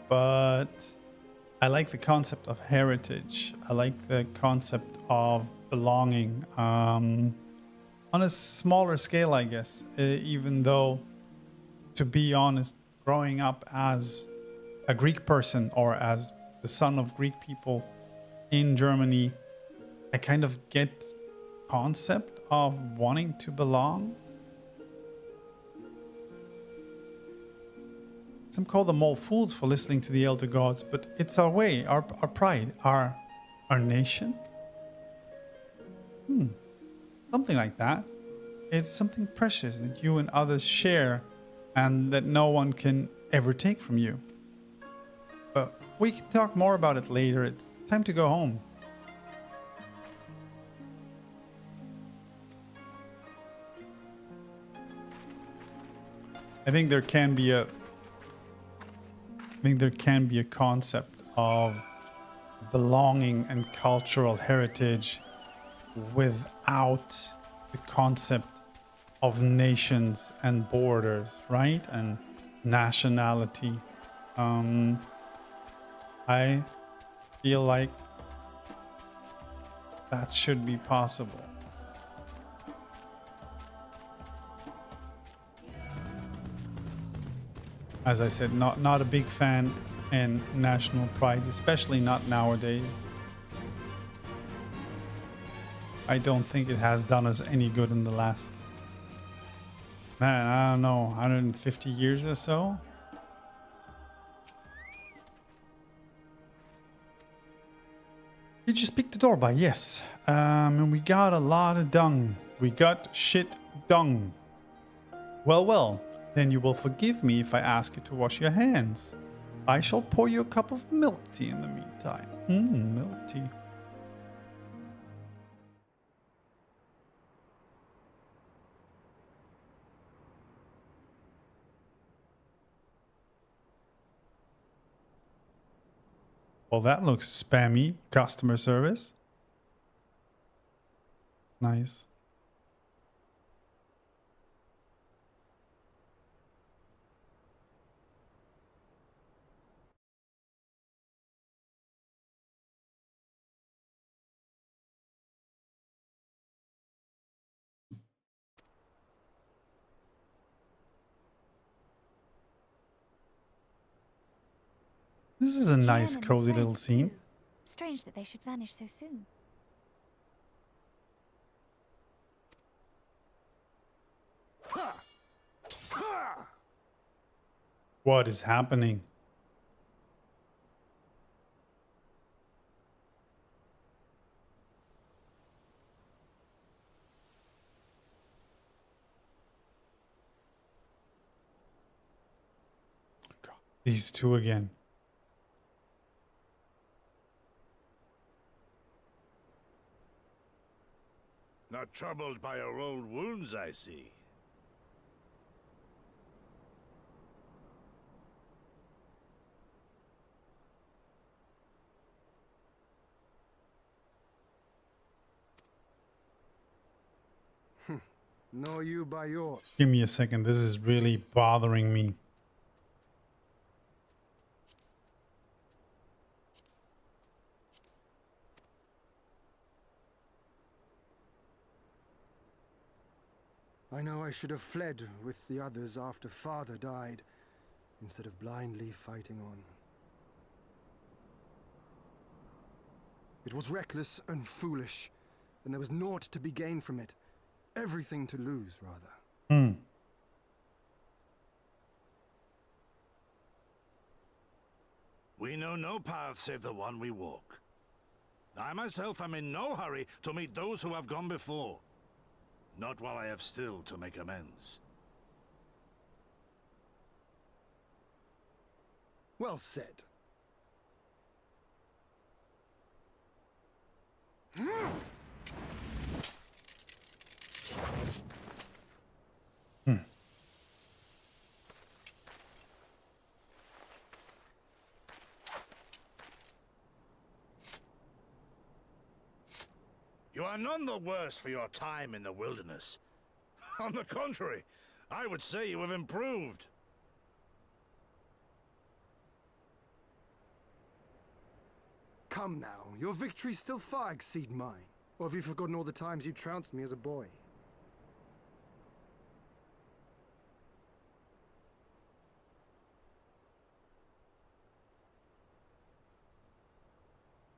But I like the concept of heritage. I like the concept of belonging. On a smaller scale, I guess. Even though, to be honest, growing up as a Greek person or as the son of Greek people in Germany, I kind of get concept of wanting to belong. Some call them all fools for listening to the elder gods, but it's our way, our pride, our nation. Something like that. It's something precious that you and others share and that no one can ever take from you. But we can talk more about it later. It's time to go home. I think there can be a concept of belonging and cultural heritage without the concept of nations and borders, right? And nationality. I feel like that should be possible. As I said, not a big fan in national pride, especially not nowadays. I don't think it has done us any good in the last, I don't know, 150 years or so. Did you speak to Dorba? Yes. And we got a lot of dung. We got shit dung. Well. Then you will forgive me if I ask you to wash your hands. I shall pour you a cup of milk tea in the meantime. Milk tea. Well, that looks spammy. Customer service. Nice. This is a nice, cozy little scene. Strange that they should vanish so soon. What is happening? God, these two again. Not troubled by your old wounds, I see. Know you by yours. Give me a second. This is really bothering me. I know I should have fled with the others after Father died, instead of blindly fighting on. It was reckless and foolish, and there was naught to be gained from it. Everything to lose, rather. Hmm. We know no path save the one we walk. I myself am in no hurry to meet those who have gone before. Not while I have still to make amends. Well said. You are none the worse for your time in the wilderness. On the contrary, I would say you have improved. Come now, your victories still far exceed mine. Or have you forgotten all the times you trounced me as a boy?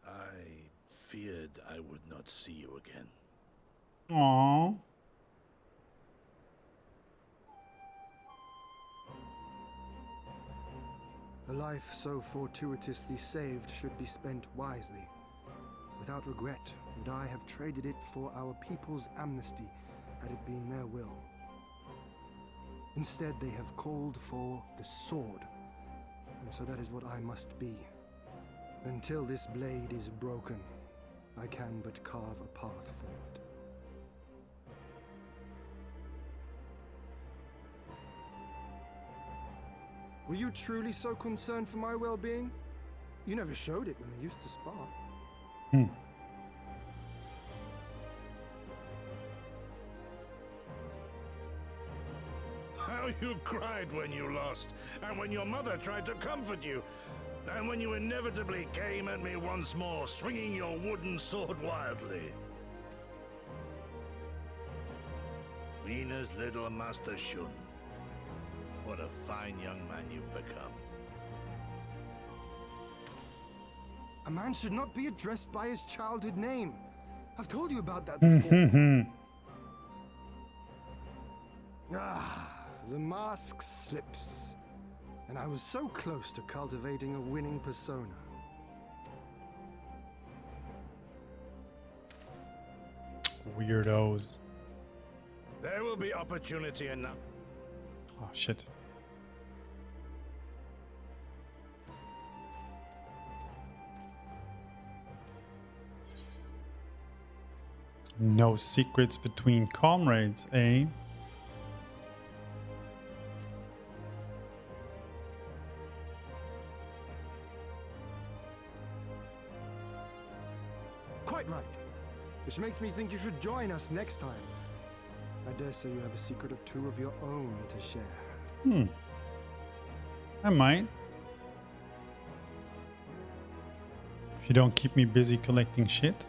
I feared I would not see you again. Aww. A life so fortuitously saved should be spent wisely, without regret, and I have traded it for our people's amnesty, had it been their will. Instead, they have called for the sword, and so that is what I must be. Until this blade is broken, I can but carve a path forward. Were you truly so concerned for my well-being? You never showed it when we used to spar. How you cried when you lost, and when your mother tried to comfort you, and when you inevitably came at me once more, swinging your wooden sword wildly. Mina's little Master Shun. What a fine young man you've become. A man should not be addressed by his childhood name. I've told you about that before. The mask slips. And I was so close to cultivating a winning persona. Weirdos. There will be opportunity enough. Oh, shit. No secrets between comrades, eh? Quite right. Which makes me think you should join us next time. I dare say you have a secret or two of your own to share. I might. If you don't keep me busy collecting shit.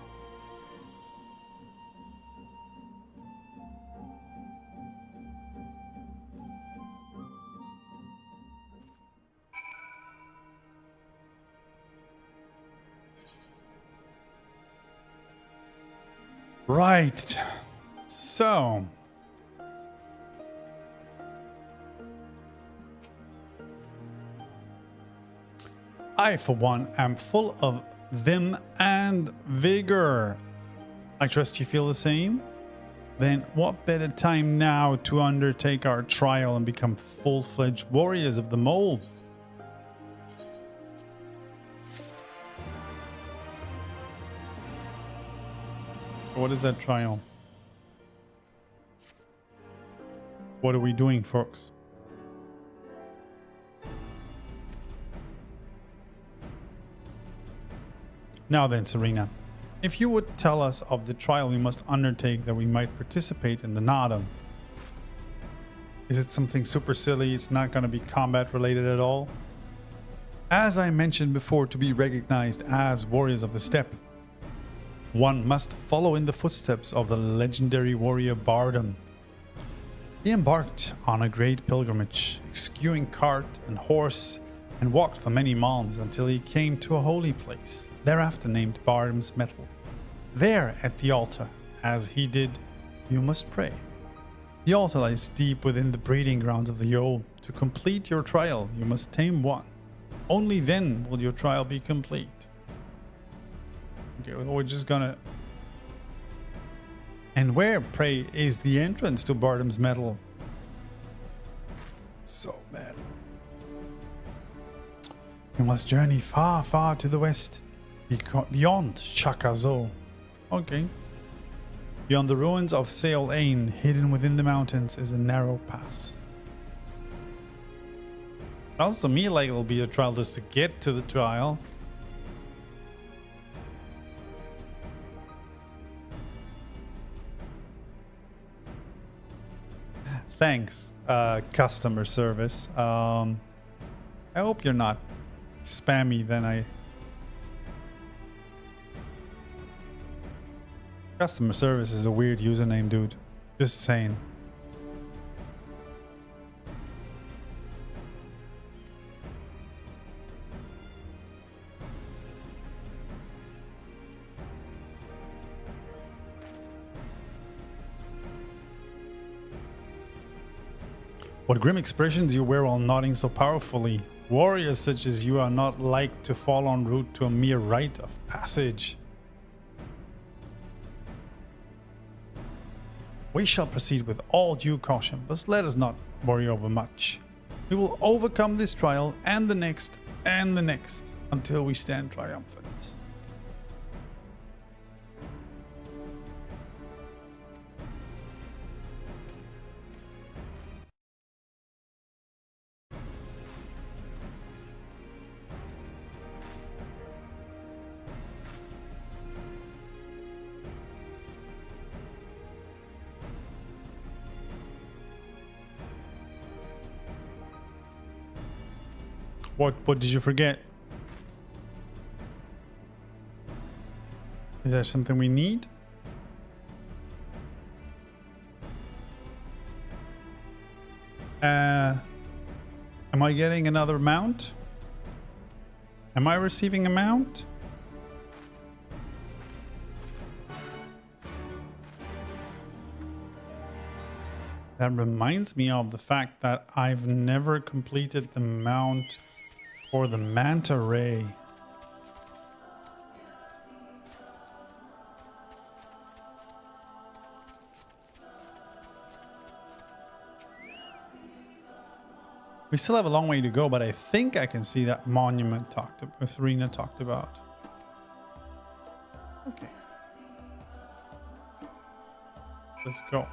Right. So. I, for one, am full of vim and vigor. I trust you feel the same? Then what better time now to undertake our trial and become full-fledged warriors of the mole? What is that trial? What are we doing, folks? Now then, Serena, if you would tell us of the trial we must undertake that we might participate in the Nada. Is it something super silly? It's not going to be combat related at all? As I mentioned before, to be recognized as warriors of the steppe, one must follow in the footsteps of the legendary warrior Bardam. He embarked on a great pilgrimage, eschewing cart and horse, and walked for many miles until he came to a holy place, thereafter named Bardam's Metal. There, at the altar, as he did, you must pray. The altar lies deep within the breeding grounds of the Yo. To complete your trial, you must tame one. Only then will your trial be complete. Okay, well, we're just gonna... And where, pray, is the entrance to Bardam's Metal? So metal. You must journey far, far to the west, beyond Shakazo. Okay. Beyond the ruins of Seol Ain, hidden within the mountains, is a narrow pass. Sounds to me like it'll be a trial just to get to the trial. Thanks, customer service. I hope you're not spammy than I... Customer service is a weird username, dude. Just saying. What grim expressions you wear while nodding so powerfully. Warriors such as you are not like to fall en route to a mere rite of passage. We shall proceed with all due caution, but let us not worry over much. We will overcome this trial and the next until we stand triumphant. What did you forget? Is there something we need? Am I getting another mount? Am I receiving a mount? That reminds me of the fact that I've never completed the mount for the manta ray. We still have a long way to go, but I think I can see that monument Serena talked about. Okay. Let's go.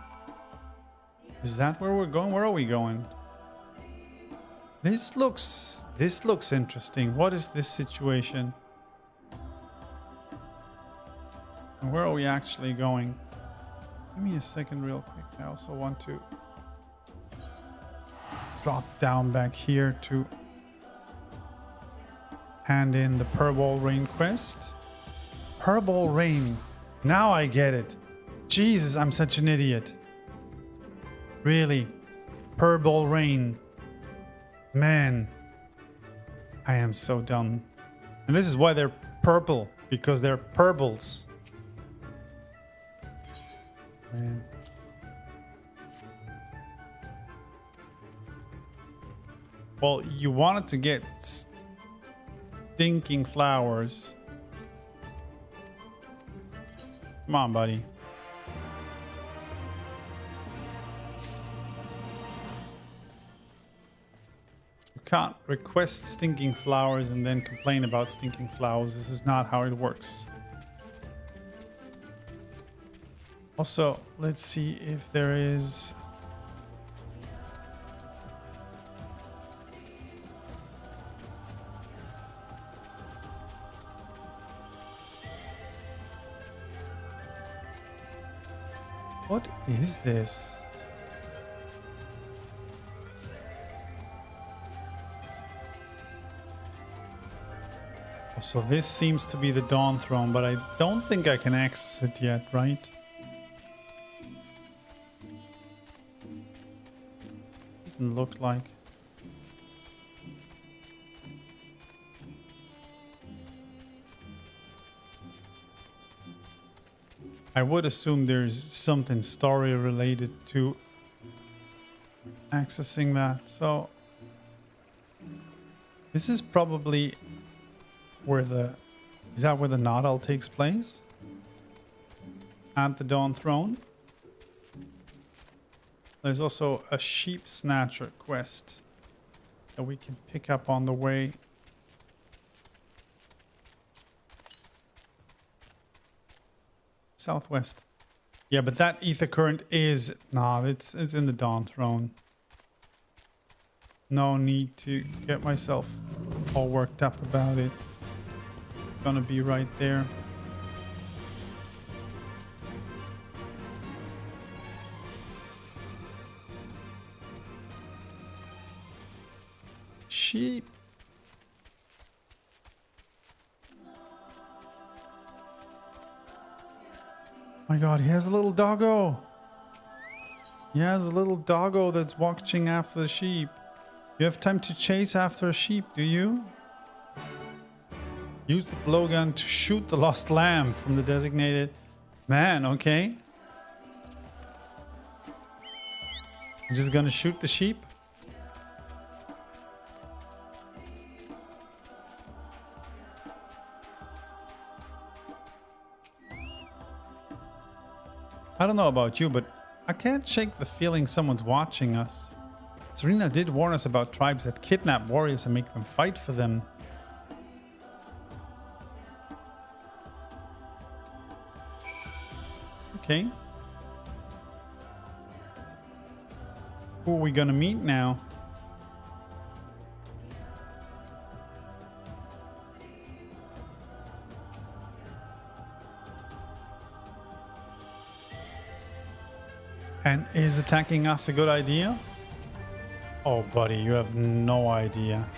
Is that where we're going? Where are we going? This looks interesting. What is this situation? And where are we actually going? Give me a second real quick. I also want to drop down back here to hand in the Purple Rain quest. Purple Rain. Now I get it. Jesus, I'm such an idiot. Really. Purple Rain. Man. I am so dumb. And this is why they're purple. Because they're purples. Man. Well, you wanted to get stinking flowers. Come on, buddy. You can't request stinking flowers and then complain about stinking flowers. This is not how it works. Also, let's see if there is... What is this? So this seems to be the Dawn Throne, but I don't think I can access it yet, right? Doesn't look like. I would assume there's something story related to accessing that. So this is probably where the... Is that where the Nodal takes place? At the Dawn Throne? There's also a Sheep Snatcher quest that we can pick up on the way. Southwest. Yeah, but that ether current is... Nah, it's in the Dawn Throne. No need to get myself all worked up about it. Gonna be right there. Sheep. My god, he has a little doggo. He has a little doggo that's watching after the sheep. You have time to chase after a sheep, do you? Use the blowgun to shoot the lost lamb from the designated man, okay? I'm just gonna shoot the sheep. I don't know about you, but I can't shake the feeling someone's watching us. Serena did warn us about tribes that kidnap warriors and make them fight for them. Okay. Who are we gonna meet now? And is attacking us a good idea? Oh, buddy, you have no idea.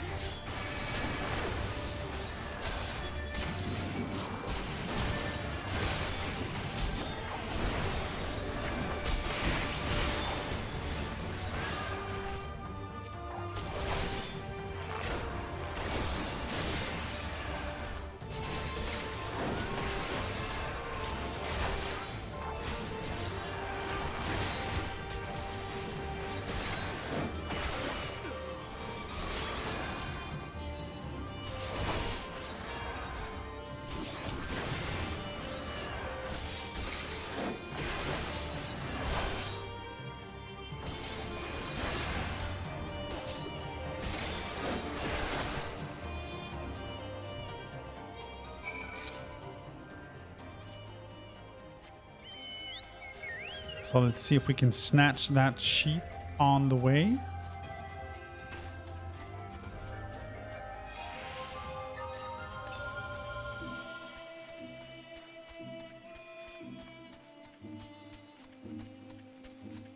So let's see if we can snatch that sheep on the way.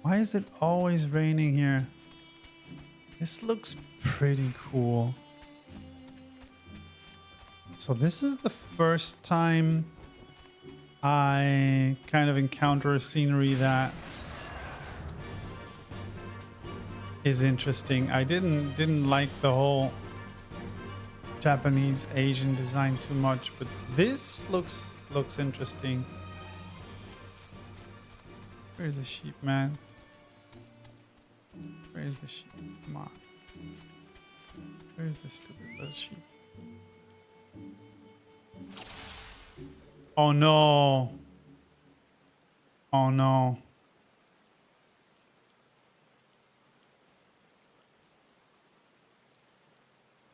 Why is it always raining here? This looks pretty cool. So this is the first time I kind of encounter a scenery that is interesting. I didn't like the whole Japanese Asian design too much, but this looks interesting. Where's the sheep, man? Where's the sheep? Come on. Where's the stupid little sheep? Oh no. Oh no.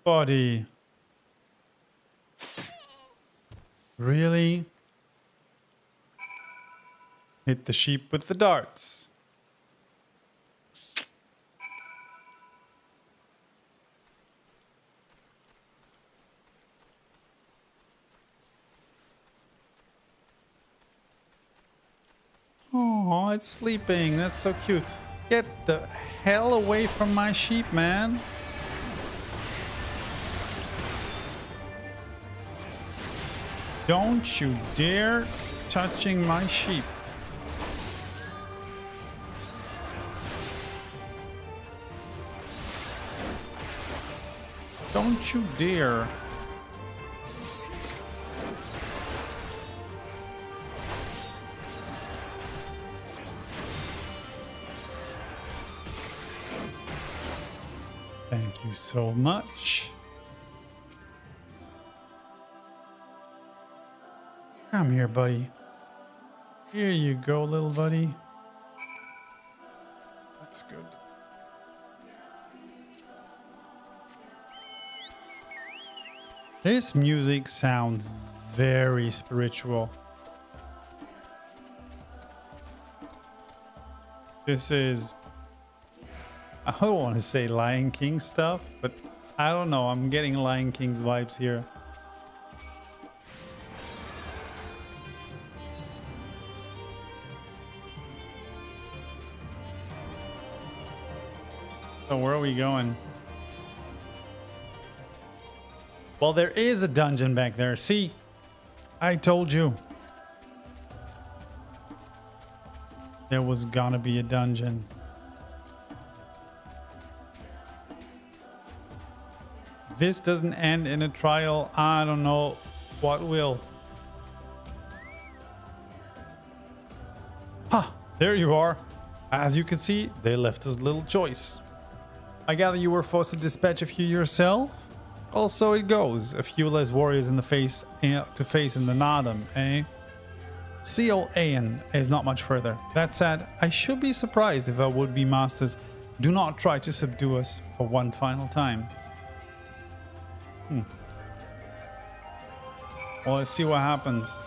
Buddy. Really? Hit the sheep with the darts. Oh, it's sleeping. That's so cute. Get the hell away from my sheep, man. Don't you dare touching my sheep. Don't you dare. you so much. Come here, buddy. Here you go, little buddy. That's good. This music sounds very spiritual. This is, I don't want to say Lion King stuff, but I don't know. I'm getting Lion King's vibes here. So where are we going? Well, there is a dungeon back there. See, I told you. There was gonna be a dungeon. This doesn't end in a trial. I don't know what will. Ha! There you are. As you can see, they left us little choice. I gather you were forced to dispatch a few yourself? Well, so it goes. A few less warriors in the face to face in the Nadam, eh? Seal Aeon is not much further. That said, I should be surprised if our would-be masters do not try to subdue us for one final time. Well, let's see what happens.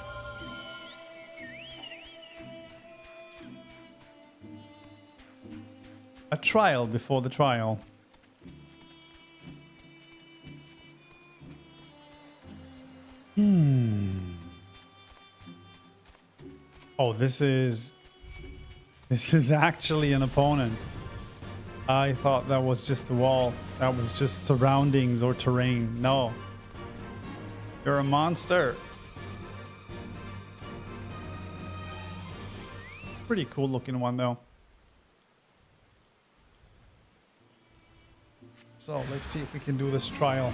A trial before the trial. Oh, this is actually an opponent. I thought that was just a wall. That was just surroundings or terrain. No. You're a monster. Pretty cool looking one though. So let's see if we can do this trial.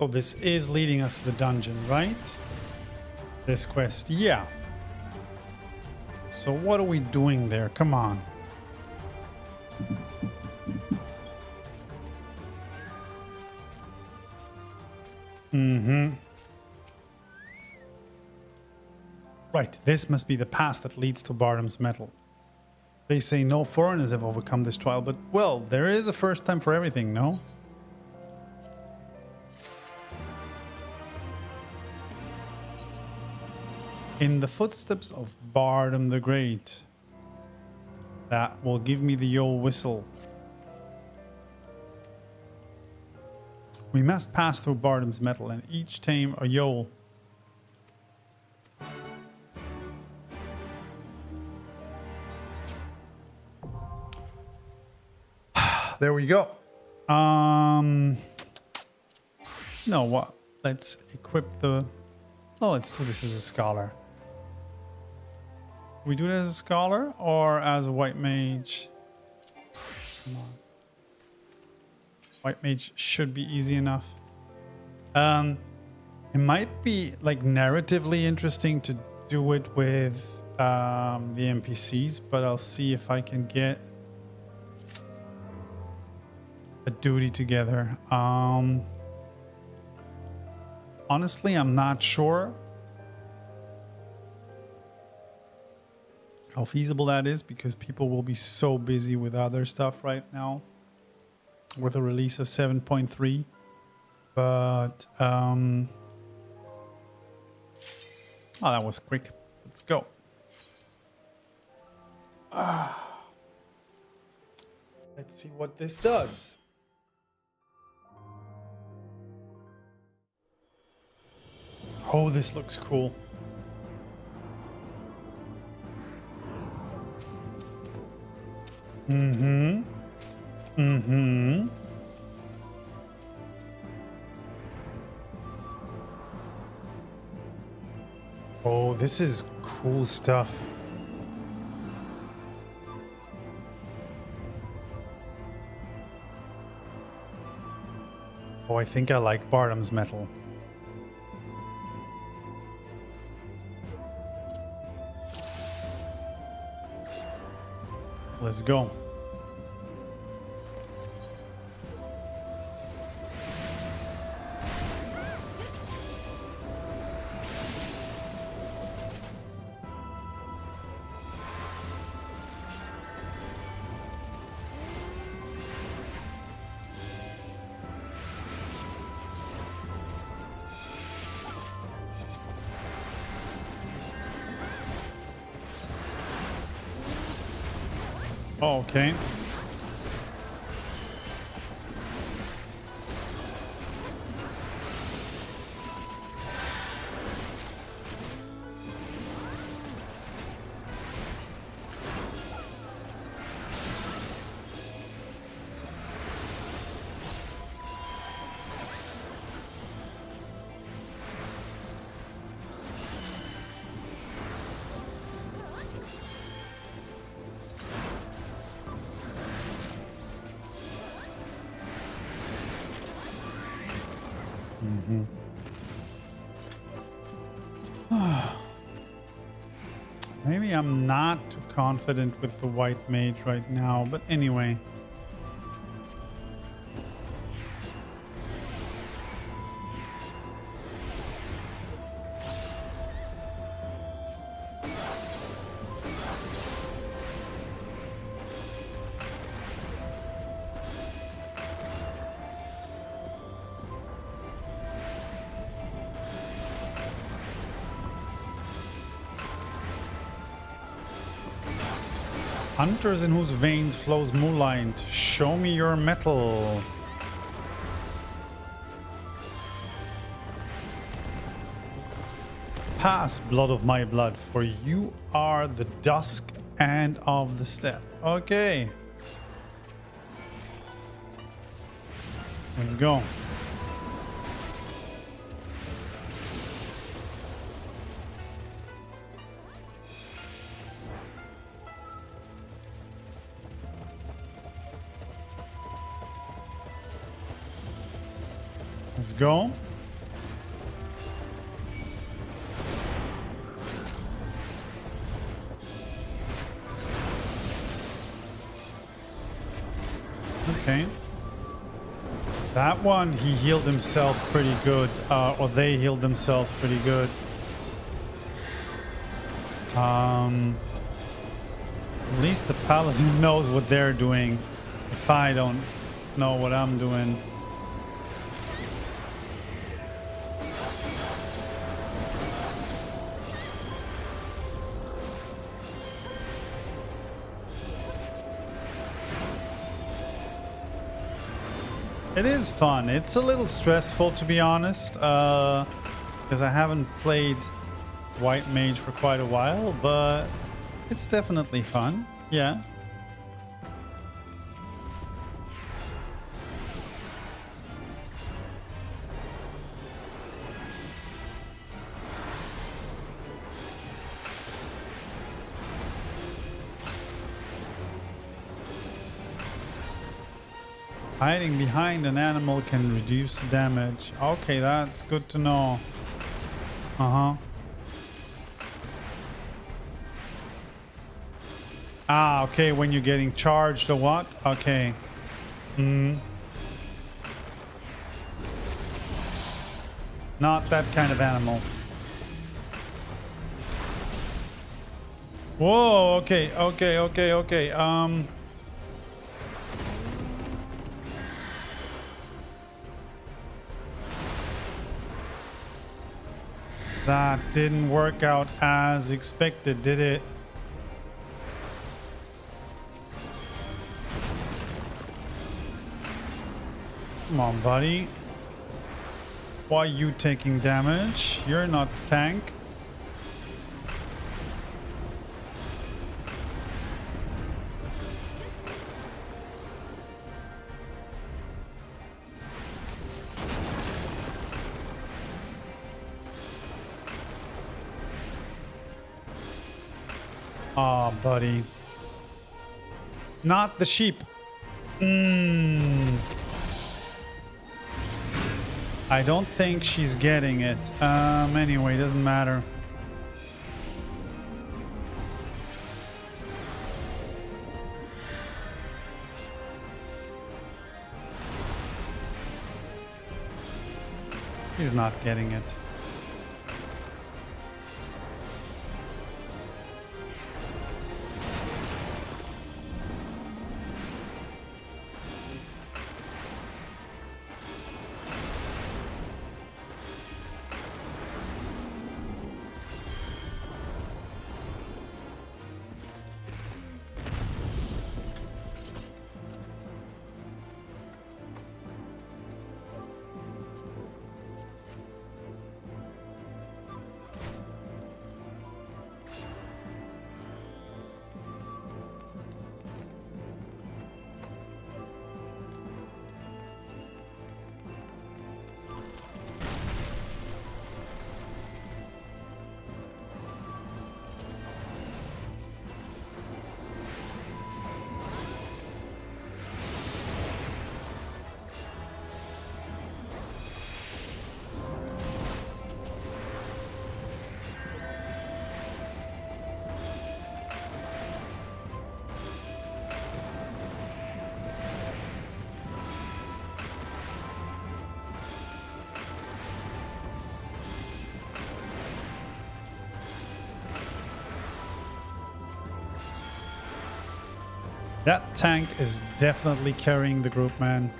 Oh, this is leading us to the dungeon, right? This quest, yeah. So what are we doing there? Come on. Right, this must be the pass that leads to Bardam's Metal. They say no foreigners have overcome this trial, but, well, there is a first time for everything, no? In the footsteps of Bardam the Great. That will give me the Yol whistle. We must pass through Bardam's Metal and each tame a Yol. There we go. No, what? Let's equip the... Oh, let's do this as a scholar. We do it as a scholar or as a white mage? Come on. White mage should be easy enough. It might be like narratively interesting to do it with the NPCs, but I'll see if I can get a duty together. Honestly, I'm not sure how feasible that is because people will be so busy with other stuff right now with the release of 7.3. But oh, that was quick. Let's go. Let's see what this does. Oh, this looks cool. Mm-hmm. Mm-hmm. Oh, this is cool stuff. Oh, I think I like Bardom's metal. Let's go. Oh, okay. Maybe I'm not too confident with the white mage right now, but anyway. Hunters in whose veins flows moonlight, show me your metal. Pass, blood of my blood, for you are the dusk and of the steppe. Okay. Let's go. Let's go. Okay. That one, he healed himself pretty good, or they healed themselves pretty good. At least the paladin knows what they're doing, if I don't know what I'm doing. It is fun. It's a little stressful, to be honest, because I haven't played White Mage for quite a while, but it's definitely fun. Yeah. Hiding behind an animal can reduce damage. Okay, that's good to know. Uh-huh. Ah, okay, when you're getting charged or what? Okay. Not that kind of animal. Whoa, okay, okay. That didn't work out as expected, did it? Come on, buddy. Why are you taking damage? You're not the tank. Aw, buddy. Not the sheep. I don't think she's getting it. Anyway, doesn't matter. He's not getting it. That tank is definitely carrying the group, man.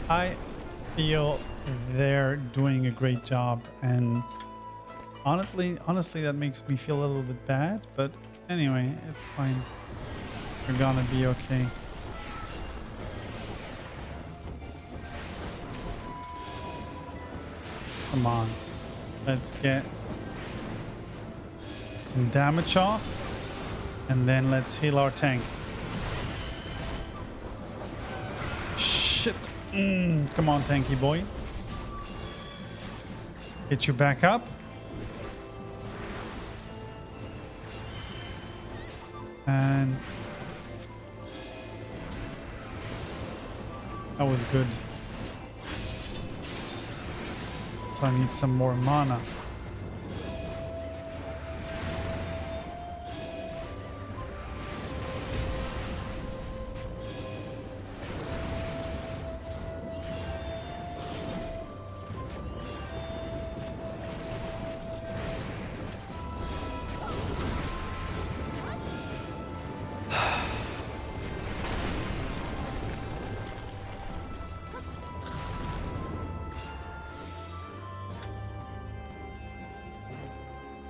I feel they're doing a great job, and honestly, that makes me feel a little bit bad, but anyway, it's fine. We're gonna be okay. Come on. Let's get some damage off, and then let's heal our tank. Shit. Come on, tanky boy. Get you back up. And that was good. So I need some more mana.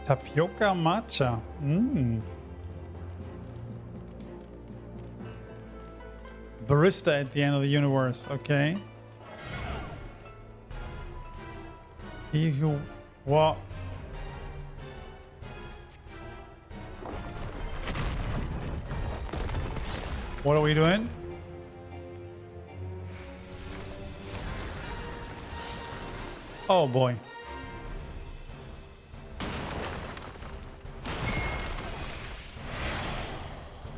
Tapioca matcha. Barista at the end of the universe. Okay. He who what? What are we doing? Oh boy.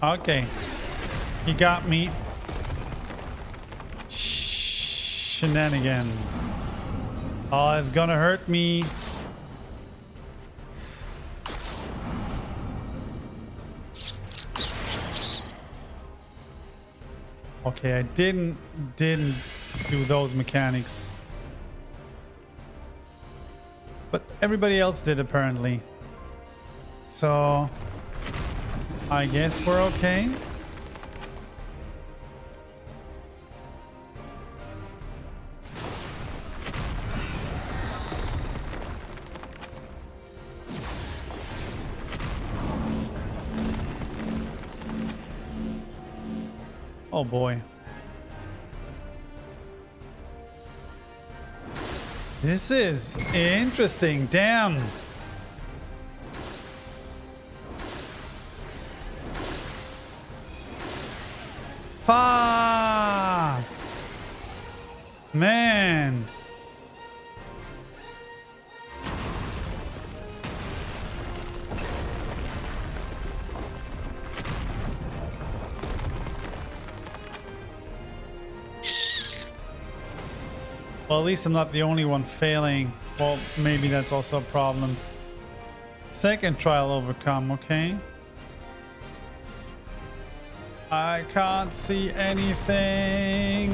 Okay. He got me. Shenanigans. Oh, it's gonna hurt me. Okay, I didn't do those mechanics. But everybody else did apparently. So I guess we're okay. Oh boy. This is interesting. Damn. Fuck. Man. Well, at least I'm not the only one failing. Well, maybe that's also a problem. Second trial overcome, okay. I can't see anything.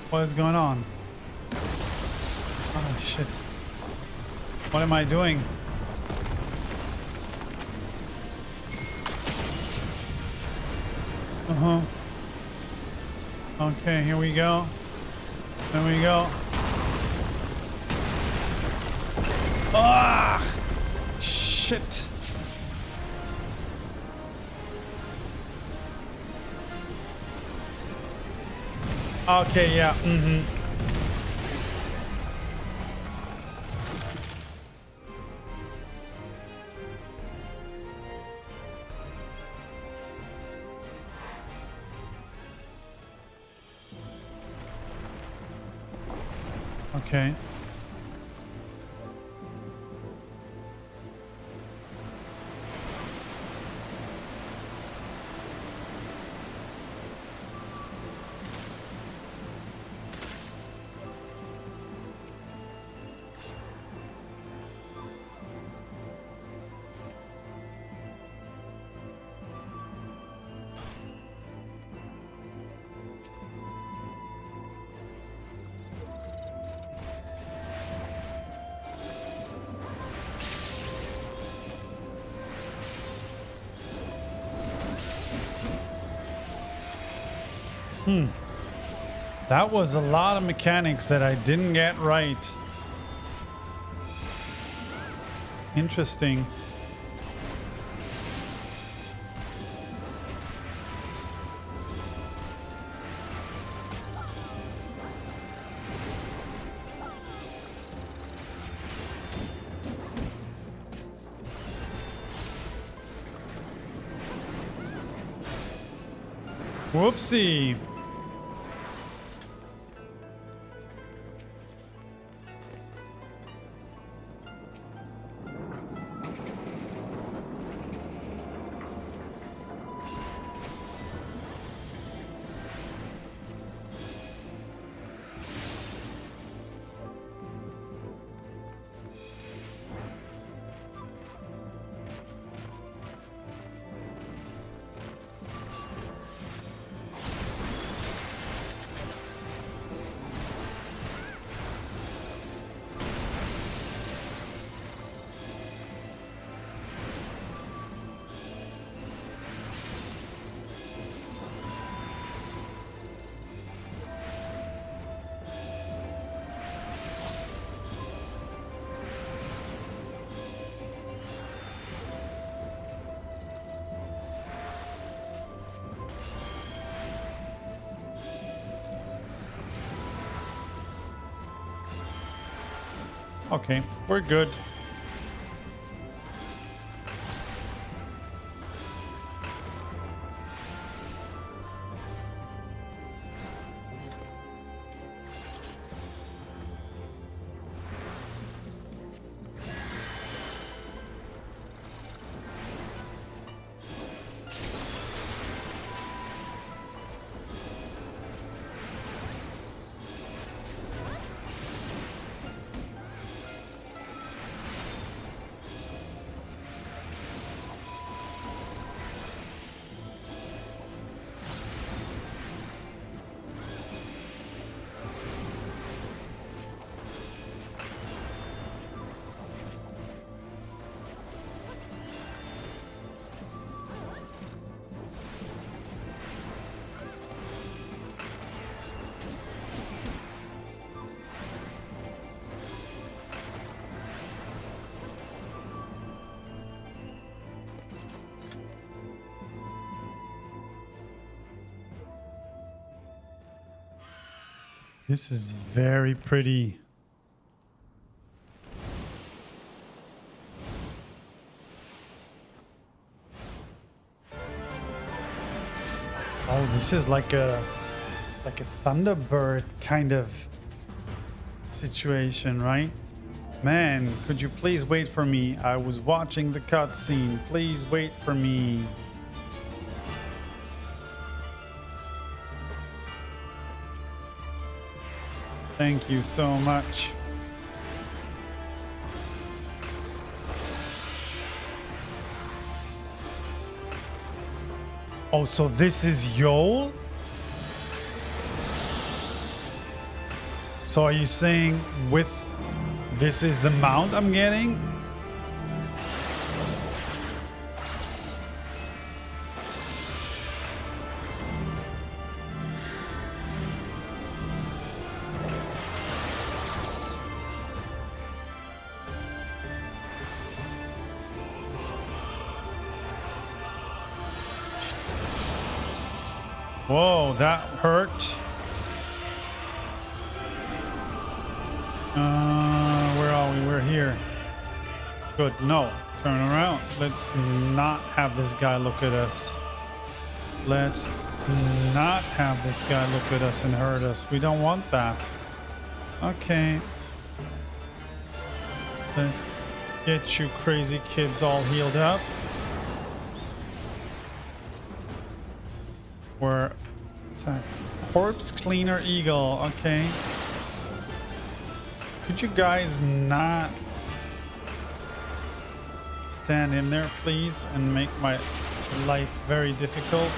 What is going on? Oh, shit. What am I doing? Uh-huh. Okay, here we go. There we go. Ah! Shit. Okay, yeah. Mm-hmm. Okay. That was a lot of mechanics that I didn't get right. Interesting. Whoopsie. Okay, we're good. This is very pretty. Oh, this is like a Thunderbird kind of situation, right? Man, could you please wait for me? I was watching the cutscene. Please wait for me. Thank you so much. Oh, so this is Yol? So are you saying with this is the mount I'm getting? Whoa, that hurt. Where are we? We're here. Good. No, turn around. Let's not have this guy look at us. Let's not have this guy look at us and hurt us. We don't want that. Okay. Let's get you crazy kids all healed up. We're... What's that? Corpse Cleaner Eagle. Okay. Could you guys not stand in there, please, and make my life very difficult?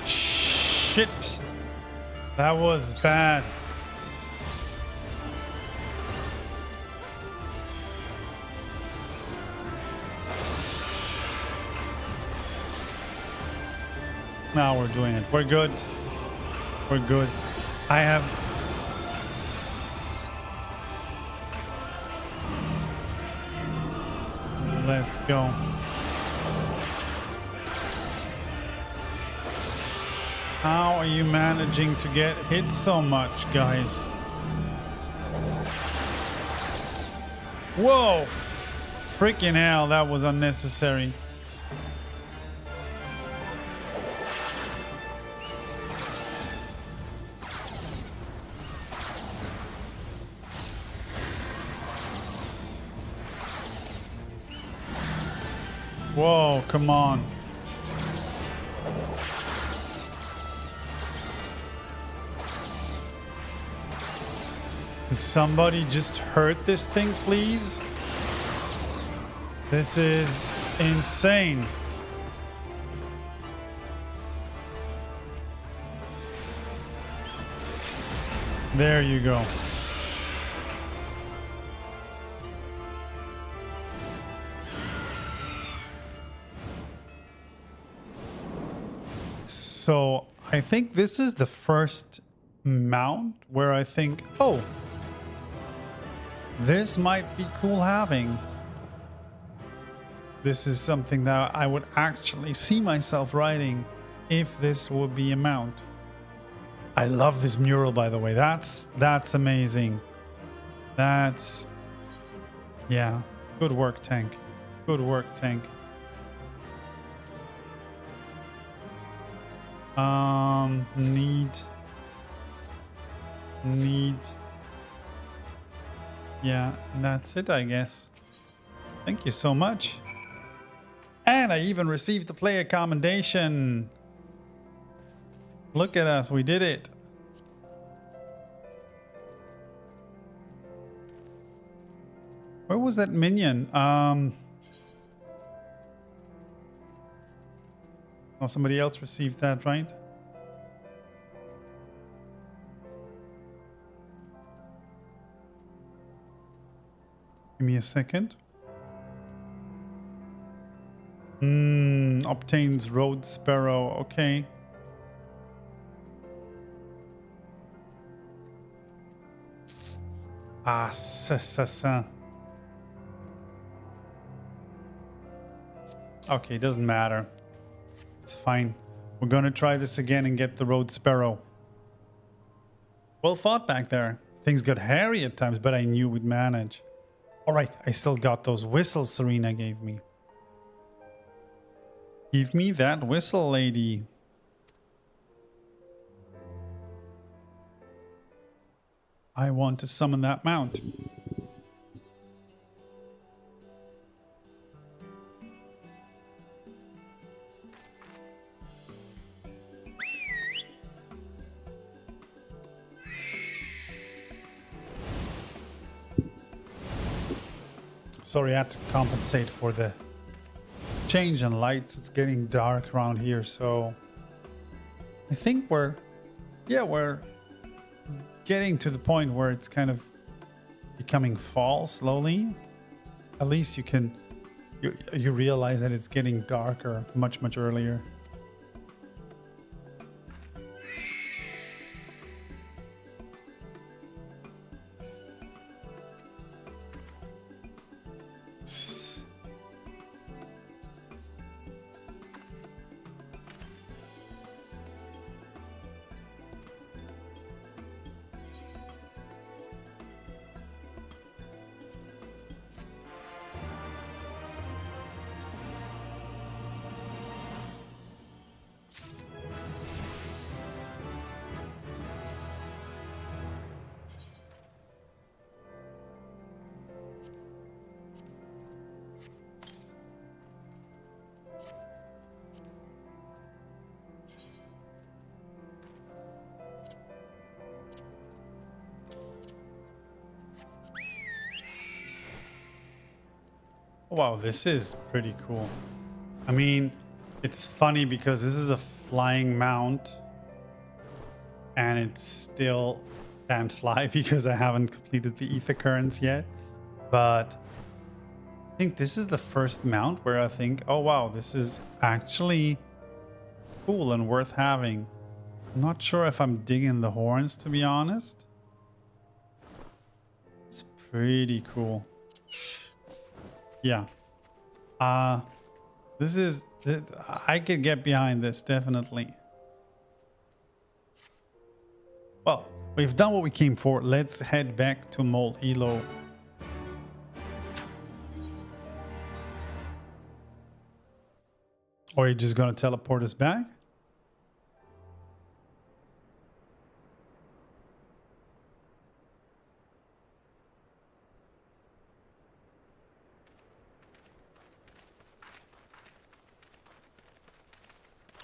Shit. That was bad. Now we're doing it. We're good. We're good. I have... Let's go. How are you managing to get hit so much, guys? Whoa! Freaking hell, that was unnecessary. Whoa, come on. Somebody just hurt this thing, please? This is insane. There you go. So I think this is the first mount where I think, oh, this might be cool having. This is something that I would actually see myself riding if this would be a mount. I love this mural, by the way. That's amazing. That's... yeah. Good work, tank. Good work, tank. Need... yeah, and that's it, I guess. Thank you so much. And I even received the player commendation. Look at us, we did it. Where was that minion? Oh, somebody else received that, right? Give me a second. Obtains Road Sparrow. Okay. Ah, ça. Okay, doesn't matter. It's fine. We're gonna try this again and get the Road Sparrow. Well fought back there. Things got hairy at times, but I knew we'd manage. Alright, I still got those whistles Serena gave me. Give me that whistle, lady. I want to summon that mount. Sorry, I had to compensate for the change in lights. It's getting dark around here, so I think we're getting to the point where it's kind of becoming fall slowly. At least you realize that it's getting darker much earlier. Wow, this is pretty cool. I mean, it's funny because this is a flying mount and it still can't fly because I haven't completed the ether currents yet. But I think this is the first mount where I think, oh wow, this is actually cool and worth having. I'm not sure if I'm digging the horns, to be honest. It's pretty cool. Yeah. I could get behind this, definitely. Well, we've done what we came for. Let's head back to Mol Elo. Or are you just gonna teleport us back?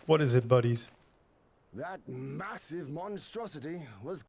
What is it, buddies? That massive monstrosity was